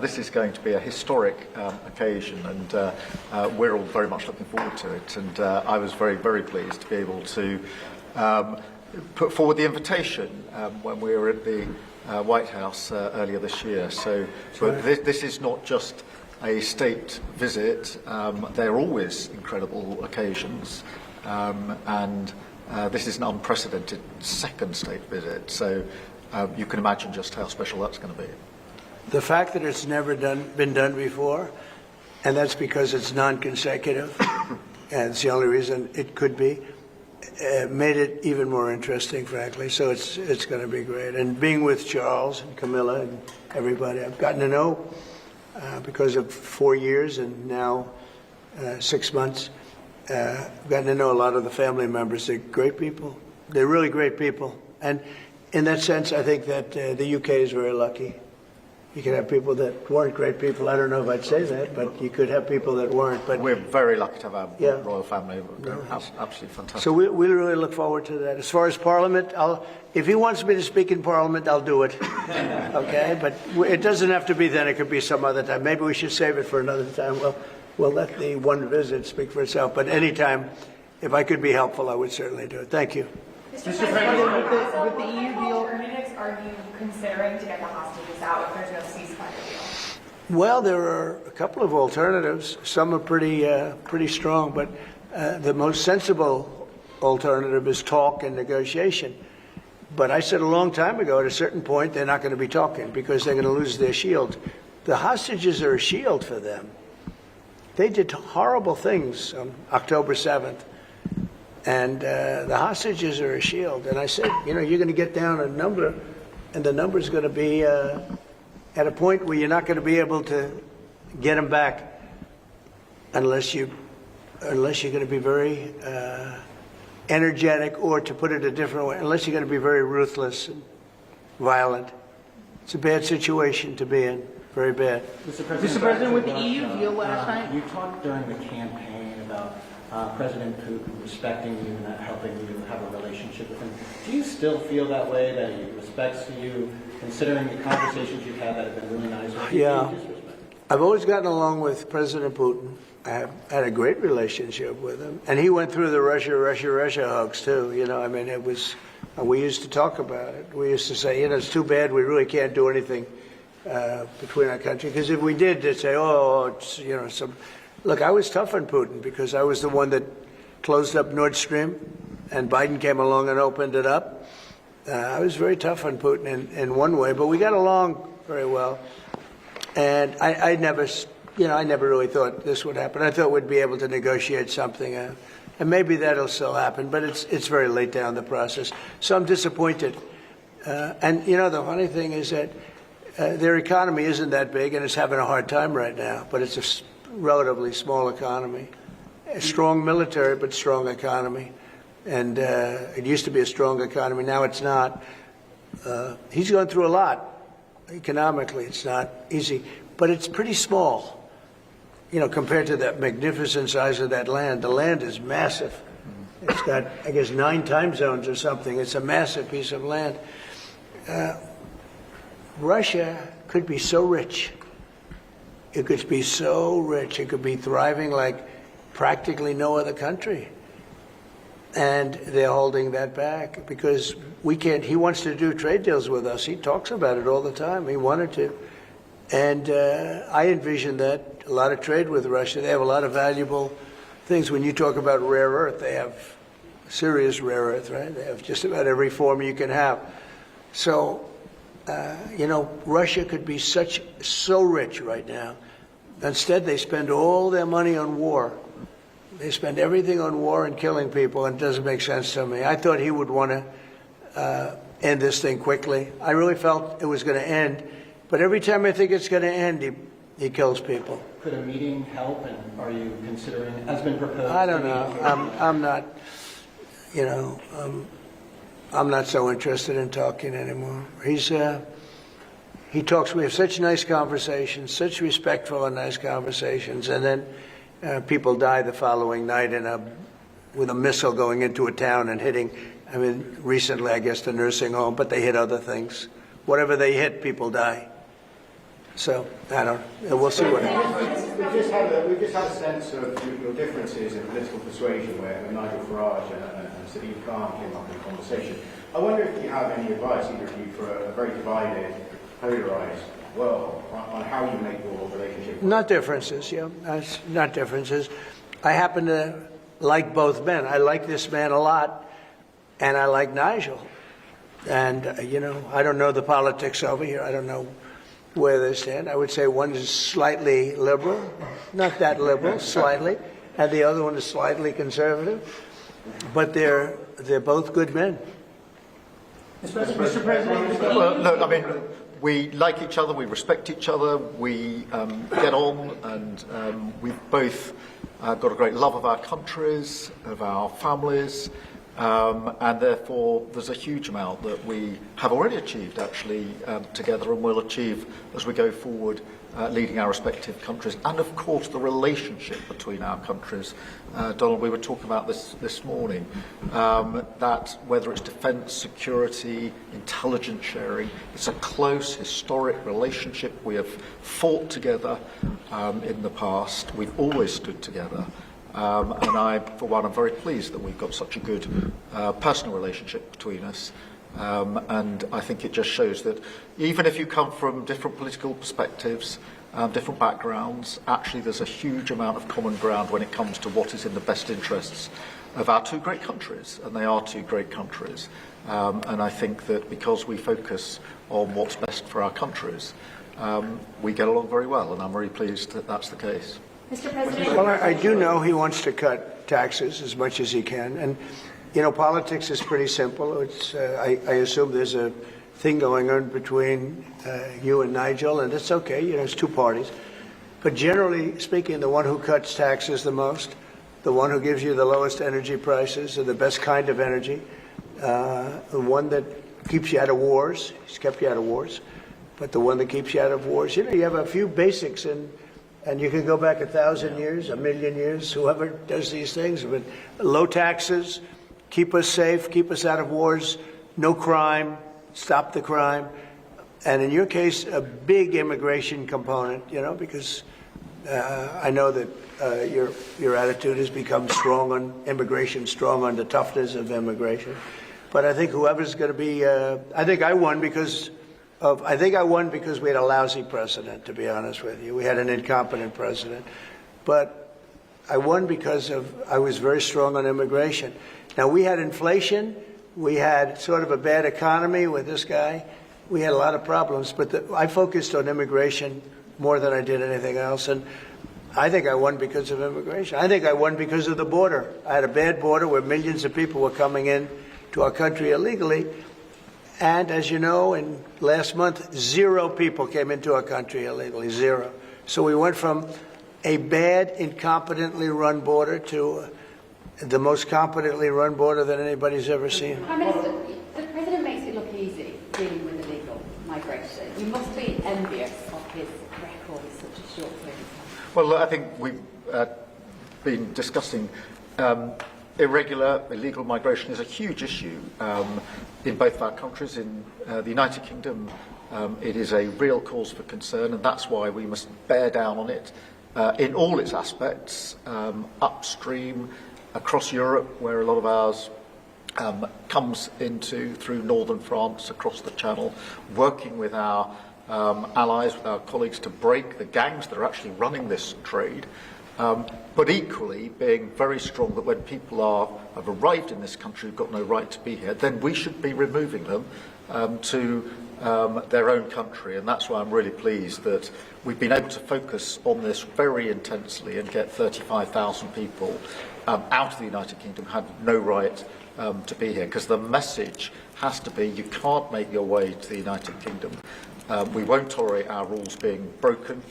this is going to be a historic occasion, and we're all very much looking forward to it. And I was very, very pleased to be able to put forward the invitation when we were at the White House earlier this year. So this is not just a state visit. They're always incredible occasions, and this is an unprecedented second state visit. So you can imagine just how special that's going to be. The fact that it's never been done before, and that's because it's non-consecutive, and it's the only reason it could be, made it even more interesting, frankly. So it's going to be great. And being with Charles and Camilla and everybody, I've gotten to know because of 4 years and now 6 months. I've gotten to know a lot of the family members. They're great people. They're really great people. And in that sense, I think that the UK is very lucky. You could have people that weren't great people. I don't know if I'd say that, but you could have people that weren't. But we're very lucky to have our royal family. Absolutely fantastic. So we really look forward to that. As far as Parliament, if he wants me to speak in Parliament, I'll do it. Okay? But it doesn't have to be then. It could be some other time. Maybe we should save it for another time. Well, we'll let the one visit speak for itself. But anytime, if I could be helpful, I would certainly do it. Thank you. Mr. President, with the EU deal, alternatives are you considering to get the hostages out if there's no ceasefire deal? Well, there are a couple of alternatives. Some are pretty strong, but the most sensible alternative is talk and negotiation. But I said a long time ago, at a certain point, they're not going to be talking because they're going to lose their shield. The hostages are a shield for them. They did horrible things on October 7th. And the hostages are a shield. And I said, you're going to get down a number, and the number's going to be at a point where you're not going to be able to get them back unless you're going to be very energetic, or to put it a different way, unless you're going to be very ruthless and violent. It's a bad situation to be in, very bad. Mr. President, with the EU deal last night, you talked during the campaign about President Putin respecting you and helping you have a relationship with him. Do you still feel that way, that he respects you, considering the conversations you've had that have been really nice with you? Yeah. I've always gotten along with President Putin. I have had a great relationship with him. And he went through the Russia hoax, too. It was, we used to talk about it. We used to say, it's too bad we really can't do anything between our country. Because if we did, they'd say, Look, I was tough on Putin because I was the one that closed up Nord Stream, and Biden came along and opened it up. I was very tough on Putin in one way, but we got along very well. And I never really thought this would happen. I thought we'd be able to negotiate something, and maybe that'll still happen. But it's very late down the process, so I'm disappointed. And the funny thing is that their economy isn't that big, and it's having a hard time right now. But it's a relatively small economy, a strong military, but strong economy. And it used to be a strong economy. Now it's not. He's going through a lot economically. It's not easy, but it's pretty small, compared to that magnificent size of that land. The land is massive. It's got, I guess, 9 time zones or something. It's a massive piece of land. Russia could be so rich. It could be so rich. It could be thriving like practically no other country. And they're holding that back because we can't. He wants to do trade deals with us. He talks about it all the time. He wanted to. And I envision that a lot of trade with Russia. They have a lot of valuable things. When you talk about rare earth, they have serious rare earth, right? They have just about every form you can have. So, Russia could be so rich right now. Instead, they spend all their money on war. They spend everything on war and killing people, and it doesn't make sense to me. I thought he would want to end this thing quickly. I really felt it was going to end, but every time I think it's going to end, he kills people. Could a meeting help, and are you considering, has been proposed? I don't know. I'm not, I'm not so interested in talking anymore. He talks, we have such nice conversations, such respectful and nice conversations, and then people die the following night with a missile going into a town and hitting, recently, I guess, the nursing home, but they hit other things. Whatever they hit, people die. So, I don't know. We'll see what happens. We've just had a sense of your differences in political persuasion where Nigel Farage and Sadiq Khan came up in the conversation. I wonder if you have any advice, either of you, for a very divided, polarised world on how you make your relationship work. Not differences, yeah. Not differences. I happen to like both men. I like this man a lot, and I like Nigel. And, I don't know the politics over here. I don't know where they stand. I would say one is slightly liberal, not that liberal, slightly, and the other one is slightly conservative. But they're both good men. Mr. President. Well, look, we like each other, we respect each other, we get on, and we've both got a great love of our countries, of our families, and therefore there's a huge amount that we have already achieved actually together and will achieve as we go forward, leading our respective countries, and of course the relationship between our countries. Donald, we were talking about this morning, that whether it's defence, security, intelligence sharing, it's a close historic relationship. We have fought together in the past. We've always stood together. And I, for one, am very pleased that we've got such a good personal relationship between us. And I think it just shows that even if you come from different political perspectives, different backgrounds, actually there's a huge amount of common ground when it comes to what is in the best interests of our two great countries. And they are two great countries. And I think that because we focus on what's best for our countries, we get along very well. And I'm very pleased that that's the case. Mr. President. Well, I do know he wants to cut taxes as much as he can. And, politics is pretty simple. I assume there's a thing going on between you and Nigel, and it's okay. It's two parties. But generally speaking, the one who cuts taxes the most, the one who gives you the lowest energy prices or the best kind of energy, the one that keeps you out of wars, he's kept you out of wars, but the one that keeps you out of wars, you have a few basics and you can go back 1,000 years, 1,000,000 years, whoever does these things. But low taxes, keep us safe, keep us out of wars, no crime, stop the crime. And in your case, a big immigration component, because I know that your attitude has become strong on immigration, strong on the toughness of immigration. But I think whoever's going to be, I think I won because we had a lousy president, to be honest with you. We had an incompetent president. But I won because I was very strong on immigration. Now, we had inflation. We had sort of a bad economy with this guy. We had a lot of problems. But I focused on immigration more than I did anything else. And I think I won because of immigration. I think I won because of the border. I had a bad border where millions of people were coming in to our country illegally. And as you know, in last month, 0 people came into our country illegally, 0. So we went from a bad, incompetently run border to the most competently run border that anybody's ever seen. Prime Minister, the President makes it look easy dealing with illegal migration. You must be envious of his record in such a short period of time. Well, I think we've been discussing illegal migration is a huge issue in both of our countries. In the United Kingdom, it is a real cause for concern, and that's why we must bear down on it in all its aspects, upstream, across Europe, where a lot of ours comes through northern France, across the Channel, working with our allies, with our colleagues, to break the gangs that are actually running this trade. But equally being very strong that when people have arrived in this country who've got no right to be here, then we should be removing them to their own country. And that's why I'm really pleased that we've been able to focus on this very intensely and get 35,000 people out of the United Kingdom who had no right to be here. Because the message has to be, you can't make your way to the United Kingdom. We won't tolerate our rules being broken.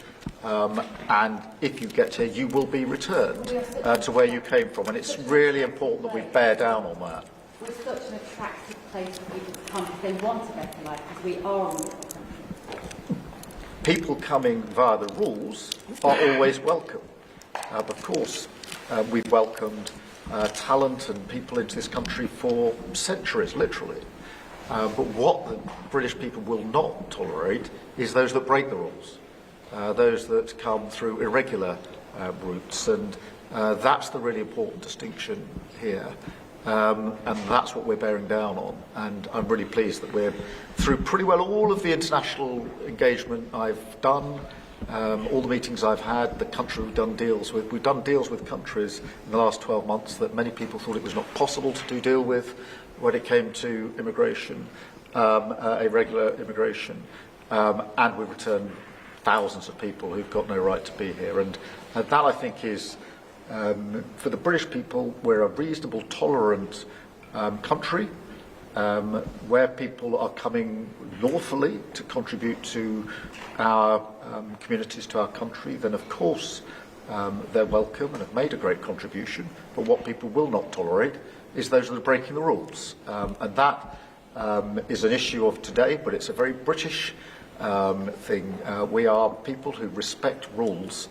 And if you get here, you will be returned to where you came from. And it's really important that we bear down on that. We're such an attractive place for people to come because they want a better life, because we are a wonderful country. People coming via the rules are always welcome. Of course, we've welcomed talent and people into this country for centuries, literally. But what the British people will not tolerate is those that break the rules, those that come through irregular routes, and that's the really important distinction here. And that's what we're bearing down on. And I'm really pleased that we're through pretty well all of the international engagement I've done, all the meetings I've had, the country we've done deals with. We've done deals with countries in the last 12 months that many people thought it was not possible to do deal with when it came to immigration, irregular immigration. And we've returned thousands of people who've got no right to be here. And that, I think, is... for the British people, we're a reasonable, tolerant country where people are coming lawfully to contribute to our communities, to our country. Then, of course, they're welcome and have made a great contribution. But what people will not tolerate is those that are breaking the rules. And that is an issue of today, but it's a very British thing. We are people who respect rules.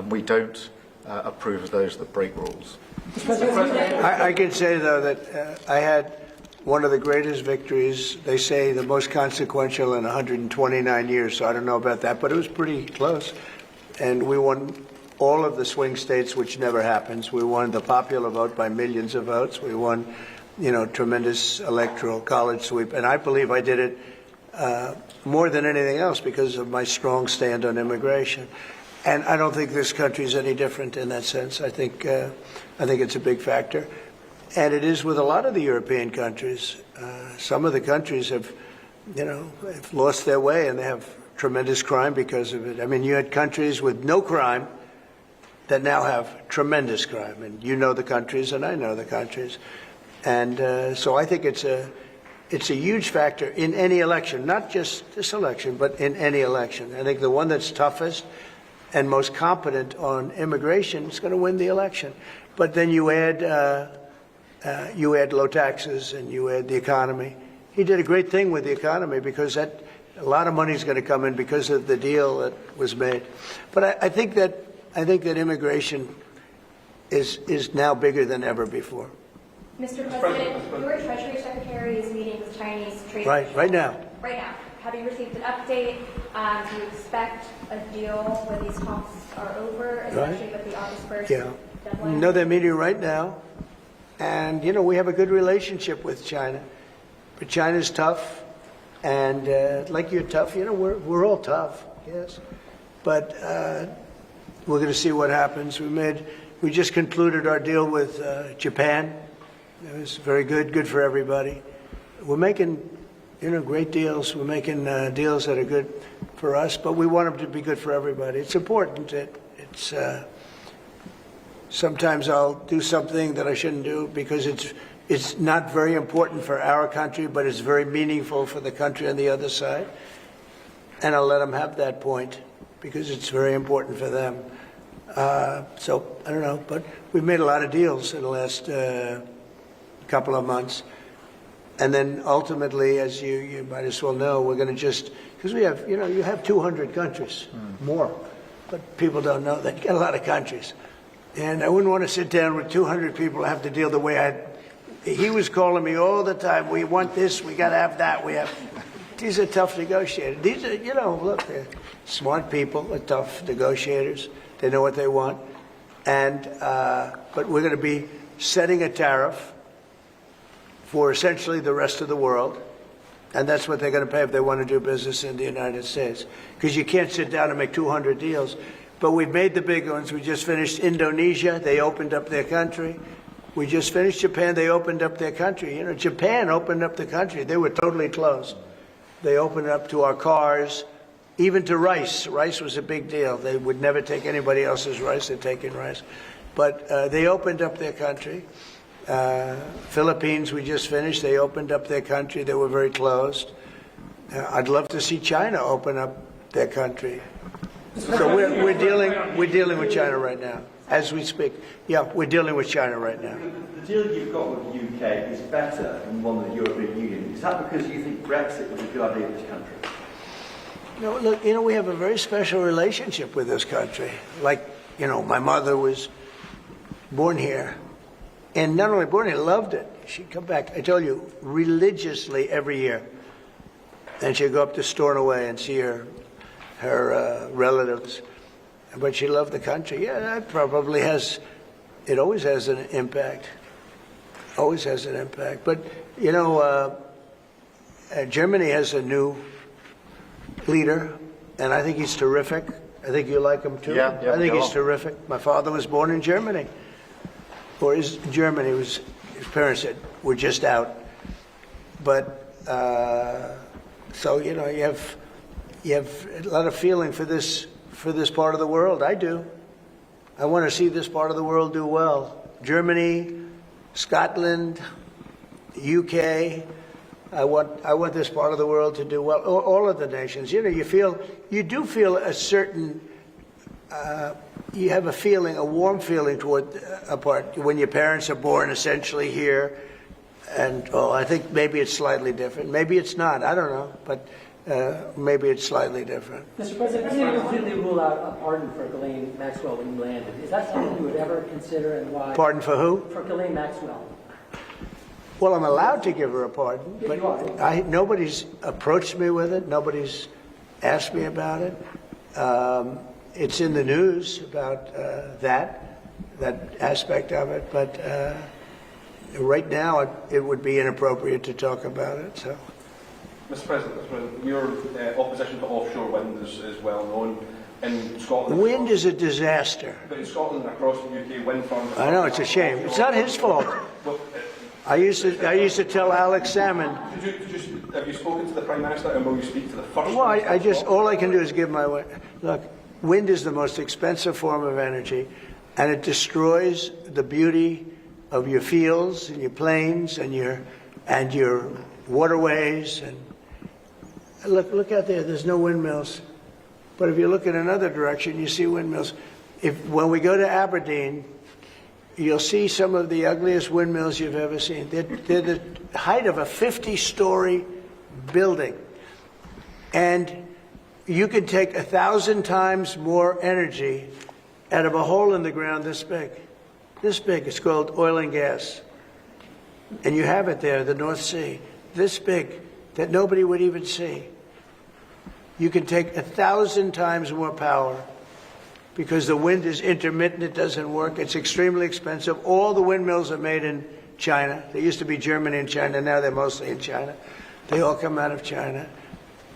We don't approve of those that break rules. I can say, though, that I had one of the greatest victories, they say the most consequential in 129 years, so I don't know about that, but it was pretty close. And we won all of the swing states, which never happens. We won the popular vote by millions of votes. We won, tremendous electoral college sweep. And I believe I did it more than anything else because of my strong stand on immigration. And I don't think this country is any different in that sense. I think it's a big factor. And it is with a lot of the European countries. Some of the countries have lost their way, and they have tremendous crime because of it. I mean, you had countries with no crime that now have tremendous crime. And you know the countries, and I know the countries. And so I think it's a huge factor in any election, not just this election, but in any election. I think the one that's toughest and most competent on immigration is going to win the election. But then you add low taxes and you add the economy. He did a great thing with the economy because a lot of money is going to come in because of the deal that was made. But I think that immigration is now bigger than ever before. Mr. President, your Treasury Secretary is meeting with Chinese trade officials. Right now. Right now. Have you received an update? Do you expect a deal when these talks are over, especially with the August 1st deadline? No, they're meeting right now. And, we have a good relationship with China. But China's tough. And like you're tough, we're all tough, yes. But we're going to see what happens. We just concluded our deal with Japan. It was very good for everybody. We're making great deals. We're making deals that are good for us, but we want them to be good for everybody. It's important. It's sometimes I'll do something that I shouldn't do because it's not very important for our country, but it's very meaningful for the country on the other side. And I'll let them have that point because it's very important for them. So I don't know, but we've made a lot of deals in the last couple of months. And then ultimately, as you might as well know, we're going to because we have, you have 200 countries, more, but people don't know that. You got a lot of countries. And I wouldn't want to sit down with 200 people and have to deal the way he was calling me all the time. We want this, we got to have that. These are tough negotiators. These are, look, they're smart people, they're tough negotiators. They know what they want. And, but we're going to be setting a tariff for essentially the rest of the world. And that's what they're going to pay if they want to do business in the United States. Because you can't sit down and make 200 deals. But we've made the big ones. We just finished Indonesia. They opened up their country. We just finished Japan. They opened up their country. You know, Japan opened up the country. They were totally closed. They opened up to our cars, even to rice. Rice was a big deal. They would never take anybody else's rice. They're taking rice. But they opened up their country. Philippines, we just finished. They opened up their country. They were very closed. I'd love to see China open up their country. So we're dealing with China right now, as we speak. Yeah, we're dealing with China right now. The deal you've got with the UK is better than one with the European Union. Is that because you think Brexit was a good idea for this country? No, look, you know, we have a very special relationship with this country. Like, you know, my mother was born here. And not only born here, loved it. She'd come back, I told you, religiously every year. And she'd go up to Stornoway and see her relatives. But she loved the country. Yeah, that probably has, it always has an impact. Always has an impact. But, you know, Germany has a new leader, and I think he's terrific. I think you like him too. Yeah, I think he's terrific. My father was born in Germany. Or is Germany, his parents were just out. But, so, you know, you have a lot of feeling for this part of the world. I do. I want to see this part of the world do well. Germany, Scotland, UK. I want this part of the world to do well. All of the nations. You know, you do feel a certain, you have a feeling, a warm feeling toward a part when your parents are born essentially here. And I think maybe it's slightly different. Maybe it's not. I don't know. But maybe it's slightly different. Mr. President, can you completely rule out a pardon for Ghislaine Maxwell when you landed? Is that something you would ever consider, and why? Pardon for who? For Ghislaine Maxwell. Well, I'm allowed to give her a pardon, but nobody's approached me with it. Nobody's asked me about it. It's in the news about that aspect of it, but right now it would be inappropriate to talk about it. So. Mr. President, your opposition to offshore wind is well known. In Scotland, wind is a disaster. But in Scotland and across the UK, wind farms. I know, it's a shame. It's not his fault. Well, I used to tell Alex Salmon. Have you spoken to the Prime Minister, and will you speak to the first? Well, all I can do is give my look. Wind is the most expensive form of energy, and it destroys the beauty of your fields and your plains and your waterways. And look out there. There's no windmills, but if you look in another direction, you see windmills. When we go to Aberdeen, you'll see some of the ugliest windmills you've ever seen. They're the height of a 50-story building. And you can take 1,000 times more energy out of a hole in the ground this big. This big. It's called oil and gas. And you have it there, the North Sea. This big, that nobody would even see. You can take 1,000 times more power. Because the wind is intermittent, it doesn't work. It's extremely expensive. All the windmills are made in China. They used to be Germany and China. Now they're mostly in China. They all come out of China.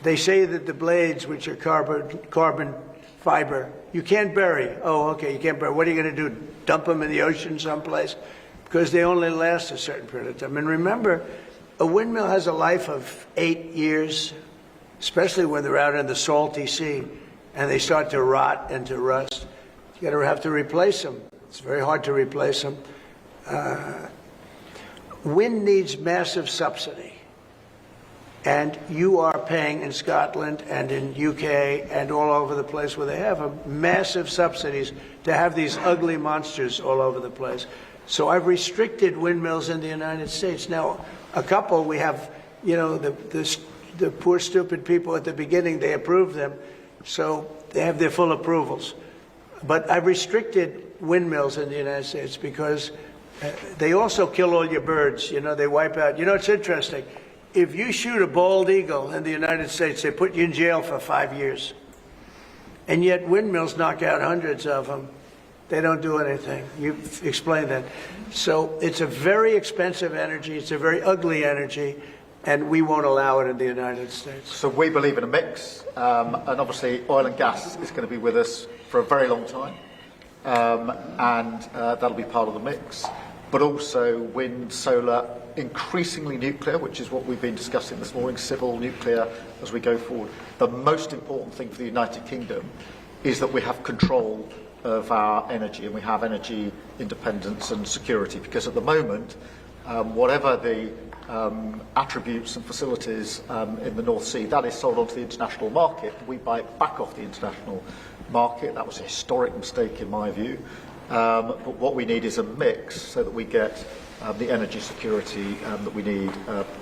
They say that the blades, which are carbon fiber, you can't bury. Oh, okay, you can't bury. What are you going to do? Dump them in the ocean someplace? Because they only last a certain period of time. And remember, a windmill has a life of 8 years, especially when they're out in the salty sea. And they start to rot and to rust. You're going to have to replace them. It's very hard to replace them. Wind needs massive subsidy. And you are paying in Scotland and in UK and all over the place where they have massive subsidies to have these ugly monsters all over the place. So I've restricted windmills in the United States. Now, a couple we have, you know, the poor stupid people at the beginning, they approved them. So they have their full approvals. But I've restricted windmills in the United States because they also kill all your birds. You know, they wipe out. You know, it's interesting. If you shoot a bald eagle in the United States, they put you in jail for 5 years. And yet windmills knock out hundreds of them. They don't do anything. You explained that. So it's a very expensive energy. It's a very ugly energy. and we won't allow it in the United States. So we believe in a mix, and obviously oil and gas is going to be with us for a very long time, and that'll be part of the mix. But also wind, solar, increasingly nuclear, which is what we've been discussing this morning, civil nuclear as we go forward. The most important thing for the United Kingdom is that we have control of our energy, and we have energy independence and security, because at the moment, whatever the attributes and facilities in the North Sea, that is sold onto the international market. We buy it back off the international market. That was a historic mistake in my view. But what we need is a mix so that we get the energy security that we need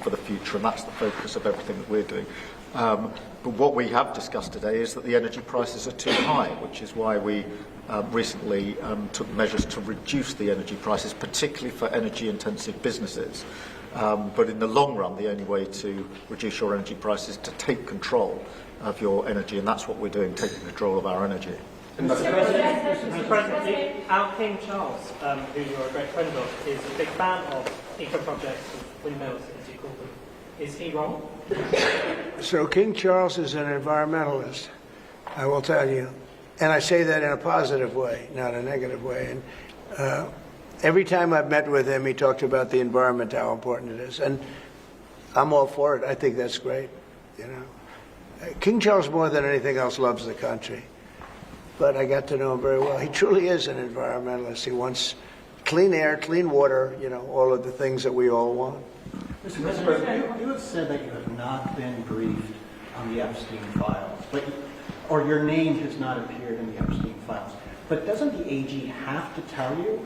for the future, and that's the focus of everything that we're doing. But what we have discussed today is that the energy prices are too high, which is why we recently took measures to reduce the energy prices, particularly for energy-intensive businesses. But in the long run, the only way to reduce your energy prices is to take control of your energy, and that's what we're doing, taking control of our energy. Mr. President, our King Charles, who you're a great friend of, is a big fan of eco-projects, of windmills, as you call them. Is he wrong? So King Charles is an environmentalist, I will tell you. And I say that in a positive way, not a negative way. And every time I've met with him, he talked about the environment, how important it is. And I'm all for it. I think that's great, you know. King Charles, more than anything else, loves the country. But I got to know him very well. He truly is an environmentalist. He wants clean air, clean water, you know, all of the things that we all want. Mr. President, you have said that you have not been briefed on the Epstein files, or your name has not appeared in the Epstein files. But doesn't the AG have to tell you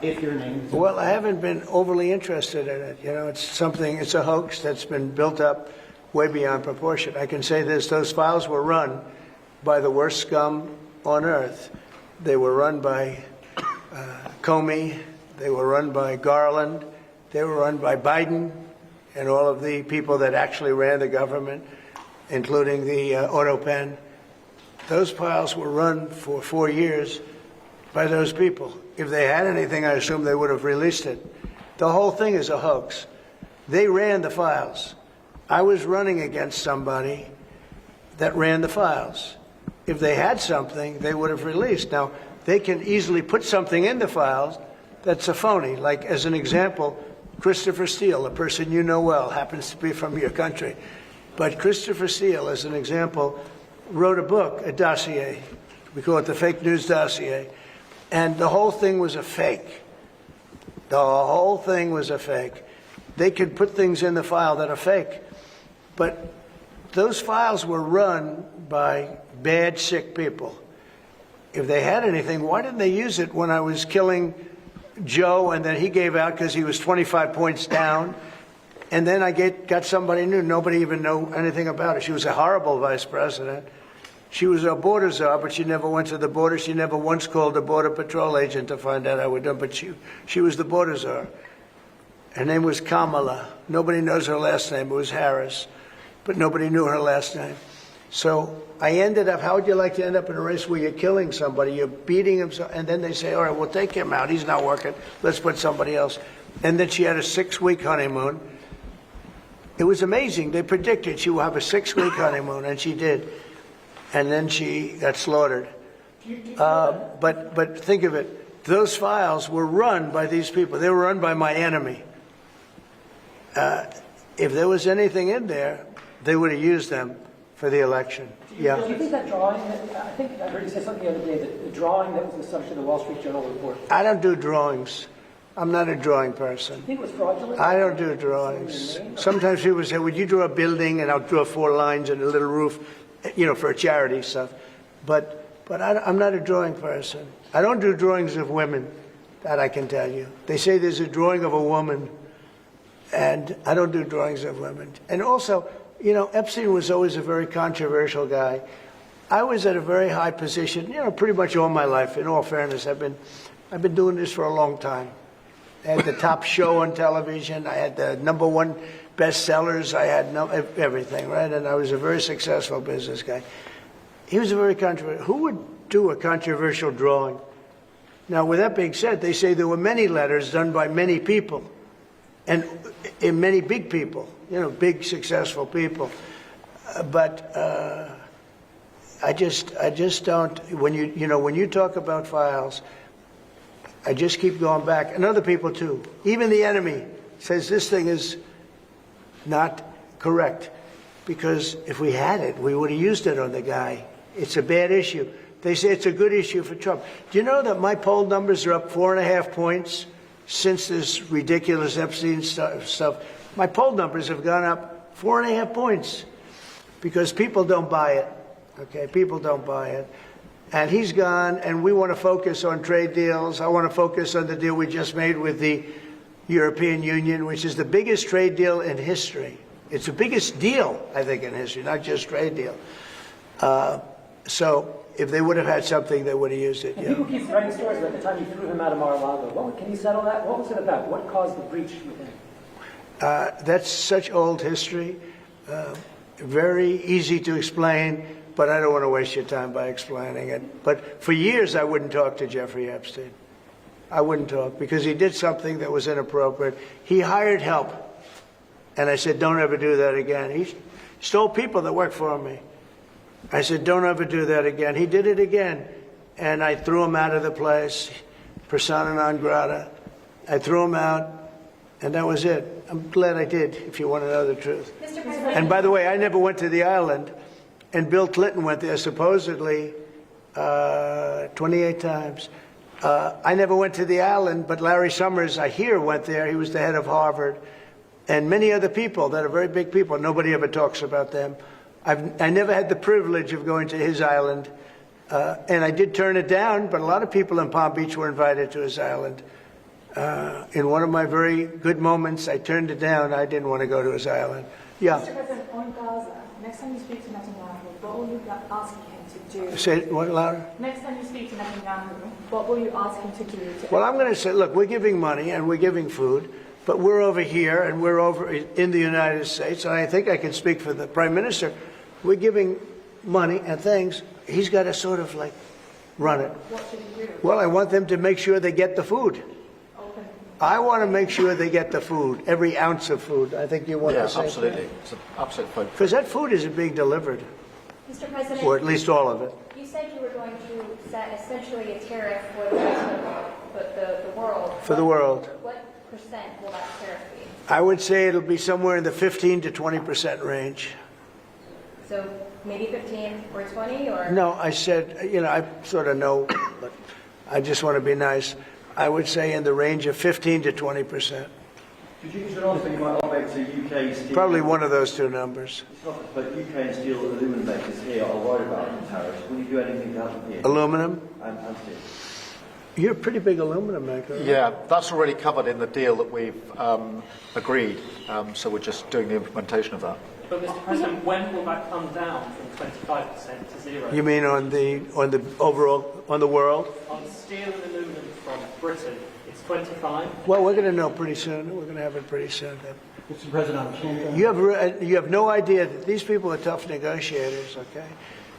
if your name is... Well, I haven't been overly interested in it. You know, it's a hoax that's been built up way beyond proportion. I can say this, those files were run by the worst scum on earth. They were run by Comey, they were run by Garland, they were run by Biden and all of the people that actually ran the government, including the auto pen. Those files were run for 4 years by those people. If they had anything, I assume they would have released it. The whole thing is a hoax. They ran the files. I was running against somebody that ran the files. If they had something, they would have released. Now, they can easily put something in the files that's a phony. Like, as an example, Christopher Steele, a person you know well, happens to be from your country. But Christopher Steele, as an example, wrote a book, a dossier. We call it the fake news dossier. And the whole thing was a fake. The whole thing was a fake. They could put things in the file that are fake. But those files were run by bad, sick people. If they had anything, why didn't they use it when I was killing Joe and then he gave out because he was 25 points down? And then I got somebody new. Nobody even knew anything about it. She was a horrible vice president. She was a border czar, but she never went to the border. She never once called a border patrol agent to find out how we're done. But she was the border czar. Her name was Kamala. Nobody knows her last name. It was Harris. But nobody knew her last name. So I ended up, how would you like to end up in a race where you're killing somebody, you're beating him, and then they say, all right, we'll take him out. He's not working. Let's put somebody else. And then she had a 6-week honeymoon. It was amazing. They predicted she would have a 6-week honeymoon, and she did. And then she got slaughtered. But think of it. Those files were run by these people. They were run by my enemy. If there was anything in there, they would have used them for the election. Yeah. Do you think that drawing, I think I heard you say something the other day, that the drawing that was the subject of the Wall Street Journal report. I don't do drawings. I'm not a drawing person. You think it was fraudulent? I don't do drawings. Sometimes people say, would you draw a building? And I'll draw 4 lines and a little roof, you know, for charity stuff. But I'm not a drawing person. I don't do drawings of women, that I can tell you. They say there's a drawing of a woman, and I don't do drawings of women. And also, you know, Epstein was always a very controversial guy. I was at a very high position, you know, pretty much all my life. In all fairness, I've been doing this for a long time. I had the top show on television. I had the #1 bestsellers. I had everything, right? And I was a very successful business guy. He was a very controversial. Who would do a controversial drawing? Now, with that being said, they say there were many letters done by many people. and in many big people, big successful people. But I just don't. When you talk about files, I just keep going back, and other people too. Even the enemy says this thing is not correct, because if we had it, we would have used it on the guy. It's a bad issue. They say it's a good issue for Trump. Do you know that my poll numbers are up 4.5 points since this ridiculous Epstein stuff? My poll numbers have gone up 4.5 points because people don't buy it. Okay, people don't buy it. And he's gone, and we want to focus on trade deals. I want to focus on the deal we just made with the European Union, which is the biggest trade deal in history. It's the biggest deal, I think, in history, not just trade deal. So if they would have had something, they would have used it. And people keep writing stories about the time you threw him out of Mar-a-Lago. Can you settle that? What was it about? What caused the breach with him? That's such old history. Very easy to explain, but I don't want to waste your time by explaining it. But for years, I wouldn't talk to Jeffrey Epstein. I wouldn't talk because he did something that was inappropriate. He hired help. And I said, don't ever do that again. He stole people that worked for me. I said, don't ever do that again. He did it again. And I threw him out of the place, persona non grata. I threw him out, and that was it. I'm glad I did, if you want to know the truth. Mr. President. And by the way, I never went to the island, and Bill Clinton went there supposedly 28 times. I never went to the island, but Larry Summers, I hear, went there. He was the head of Harvard. And many other people that are very big people. Nobody ever talks about them. I never had the privilege of going to his island. And I did turn it down, but a lot of people in Palm Beach were invited to his island. In one of my very good moments, I turned it down. I didn't want to go to his island. Yeah. Mr. President, on Gaza, next time you speak to Netanyahu, what will you ask him to do? Say what louder? Next time you speak to Netanyahu, what will you ask him to do? Well, I'm going to say, look, we're giving money and we're giving food, but we're over here and we're over in the United States, and I think I can speak for the Prime Minister. We're giving money and things. He's got to sort of like run it. What should he do? Well, I want them to make sure they get the food. I want to make sure they get the food, every ounce of food. I think you want to say absolutely. It's an absolute focus. because that food isn't being delivered, Mr. President, or at least all of it. you said you were going to set essentially a tariff for the rest of the world. For the world. What percent will that tariff be? I would say it'll be somewhere in the 15 to 20% range. So maybe 15 or 20 or? No, I said, I sort of know, but I just want to be nice. I would say in the range of 15 to 20%. Could you just also you might elevate to UK steel? Probably one of those two numbers. It's not, but UK and steel aluminum makers here are worried about the tariffs. Will you do anything to help them here? Aluminum? And steel. You're a pretty big aluminum maker. Right? Yeah, that's already covered in the deal that we've agreed. So we're just doing the implementation of that. But Mr. President, when will that come down from 25% to 0? You mean on the overall on the world? On steel and aluminum from Britain, it's 25. Well, we're going to know pretty soon. We're going to have it pretty soon. Then. Mr. President, You have no idea that these people are tough negotiators, okay?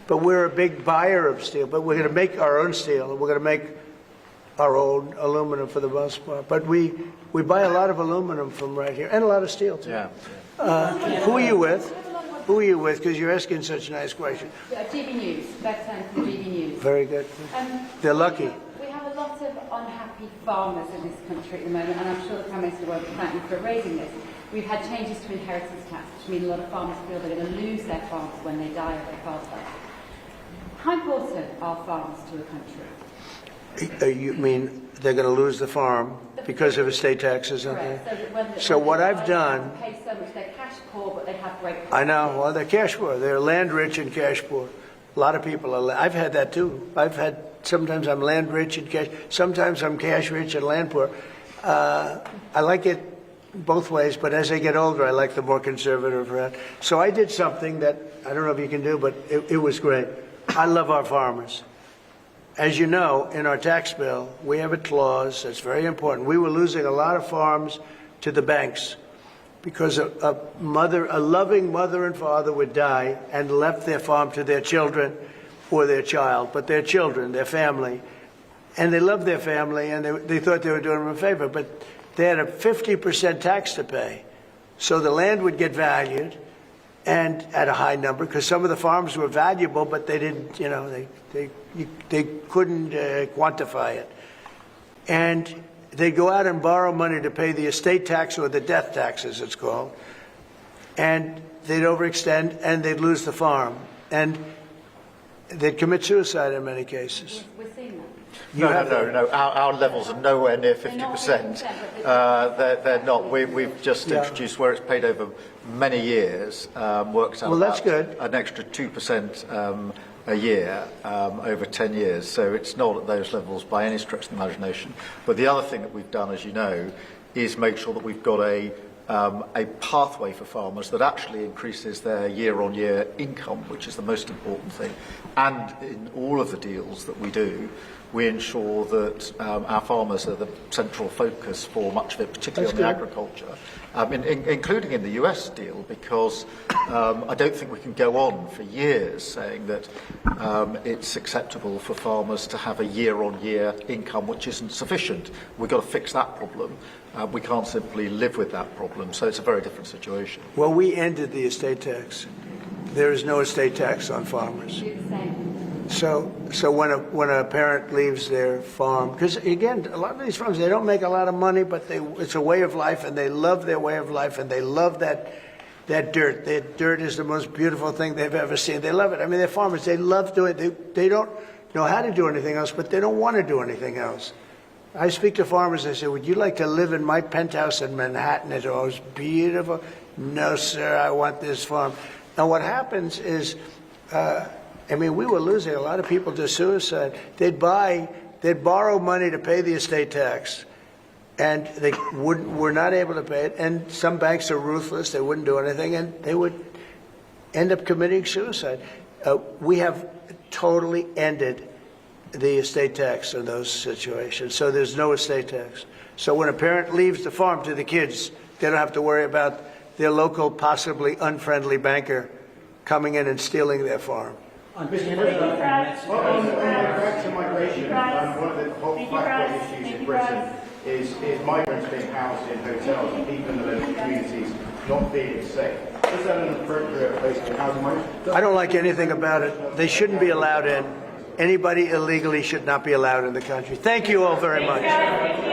But we're a big buyer of steel. But we're going to make our own steel, and we're going to make our own aluminum for the most part. But we buy a lot of aluminum from right here, and a lot of steel too. Yeah. Who are you with? Who are you with? Because you're asking such a nice question. GB News, Bethlehem from GB News. Very good. They're lucky. We have a lot of unhappy farmers in this country at the moment, and I'm sure the Prime Minister won't thank you for raising this. We've had changes to inheritance tax, which mean a lot of farmers feel they're going to lose their farms when they die or their father dies. How important are farms to the country? You mean they're going to lose the farm because of estate taxes? Correct. So what I've done... They pay so much, they're cash poor, but they have great... I know. Well, they're cash poor. They're land rich and cash poor. A lot of people are... I've had that too. Sometimes I'm land rich and cash... Sometimes I'm cash rich and land poor. I like it both ways, but as I get older, I like the more conservative route. So I did something that I don't know if you can do, but it was great. I love our farmers. As you know, in our tax bill, we have a clause that's very important. We were losing a lot of farms to the banks because a loving mother and father would die and left their farm to their children or their child, but their children, their family. And they loved their family, and they thought they were doing them a favor. But they had a 50% tax to pay. So the land would get valued and at a high number, because some of the farms were valuable, but they didn't, you know, they couldn't quantify it. And they'd go out and borrow money to pay the estate tax, or the death tax as it's called, and they'd overextend and they'd lose the farm. And they'd commit suicide in many cases. We're seeing that. No. Our levels are nowhere near 50%. They're not. We've just introduced, where it's paid over many years, works out well, that's about good. an extra 2% a year over 10 years. So it's not at those levels by any stretch of the imagination. But the other thing that we've done, as you know, is make sure that we've got a pathway for farmers that actually increases their year-on-year income, which is the most important thing. And in all of the deals that we do, we ensure that our farmers are the central focus for much of it, particularly on the agriculture, including in the US deal, because I don't think we can go on for years saying that it's acceptable for farmers to have a year-on-year income which isn't sufficient. We've got to fix that problem. We can't simply live with that problem, so it's a very different situation. Well, we ended the estate tax. There is no estate tax on farmers. So when a parent leaves their farm, because again, a lot of these farms, they don't make a lot of money, but it's a way of life, and they love their way of life, and they love that dirt. That dirt is the most beautiful thing they've ever seen. They love it. I mean, they're farmers. They love doing it. They don't know how to do anything else, but they don't want to do anything else. I speak to farmers. I say, "Would you like to live in my penthouse in Manhattan? It's always beautiful." "No, sir. I want this farm." Now, what happens is, we were losing a lot of people to suicide. They'd borrow money to pay the estate tax, and they were not able to pay it. And some banks are ruthless; they wouldn't do anything, and they would end up committing suicide. We have totally ended the estate tax in those situations, so there's no estate tax. So when a parent leaves the farm to the kids, they don't have to worry about their local, possibly unfriendly banker coming in and stealing their farm. Back to migration, one of the hot issues in Britain is migrants being housed in hotels and people in the local communities not feeling safe. Is that an appropriate place for housing migrants? I don't like anything about it. They shouldn't be allowed in. Anybody illegally should not be allowed in the country. Thank you all very much. Thank you.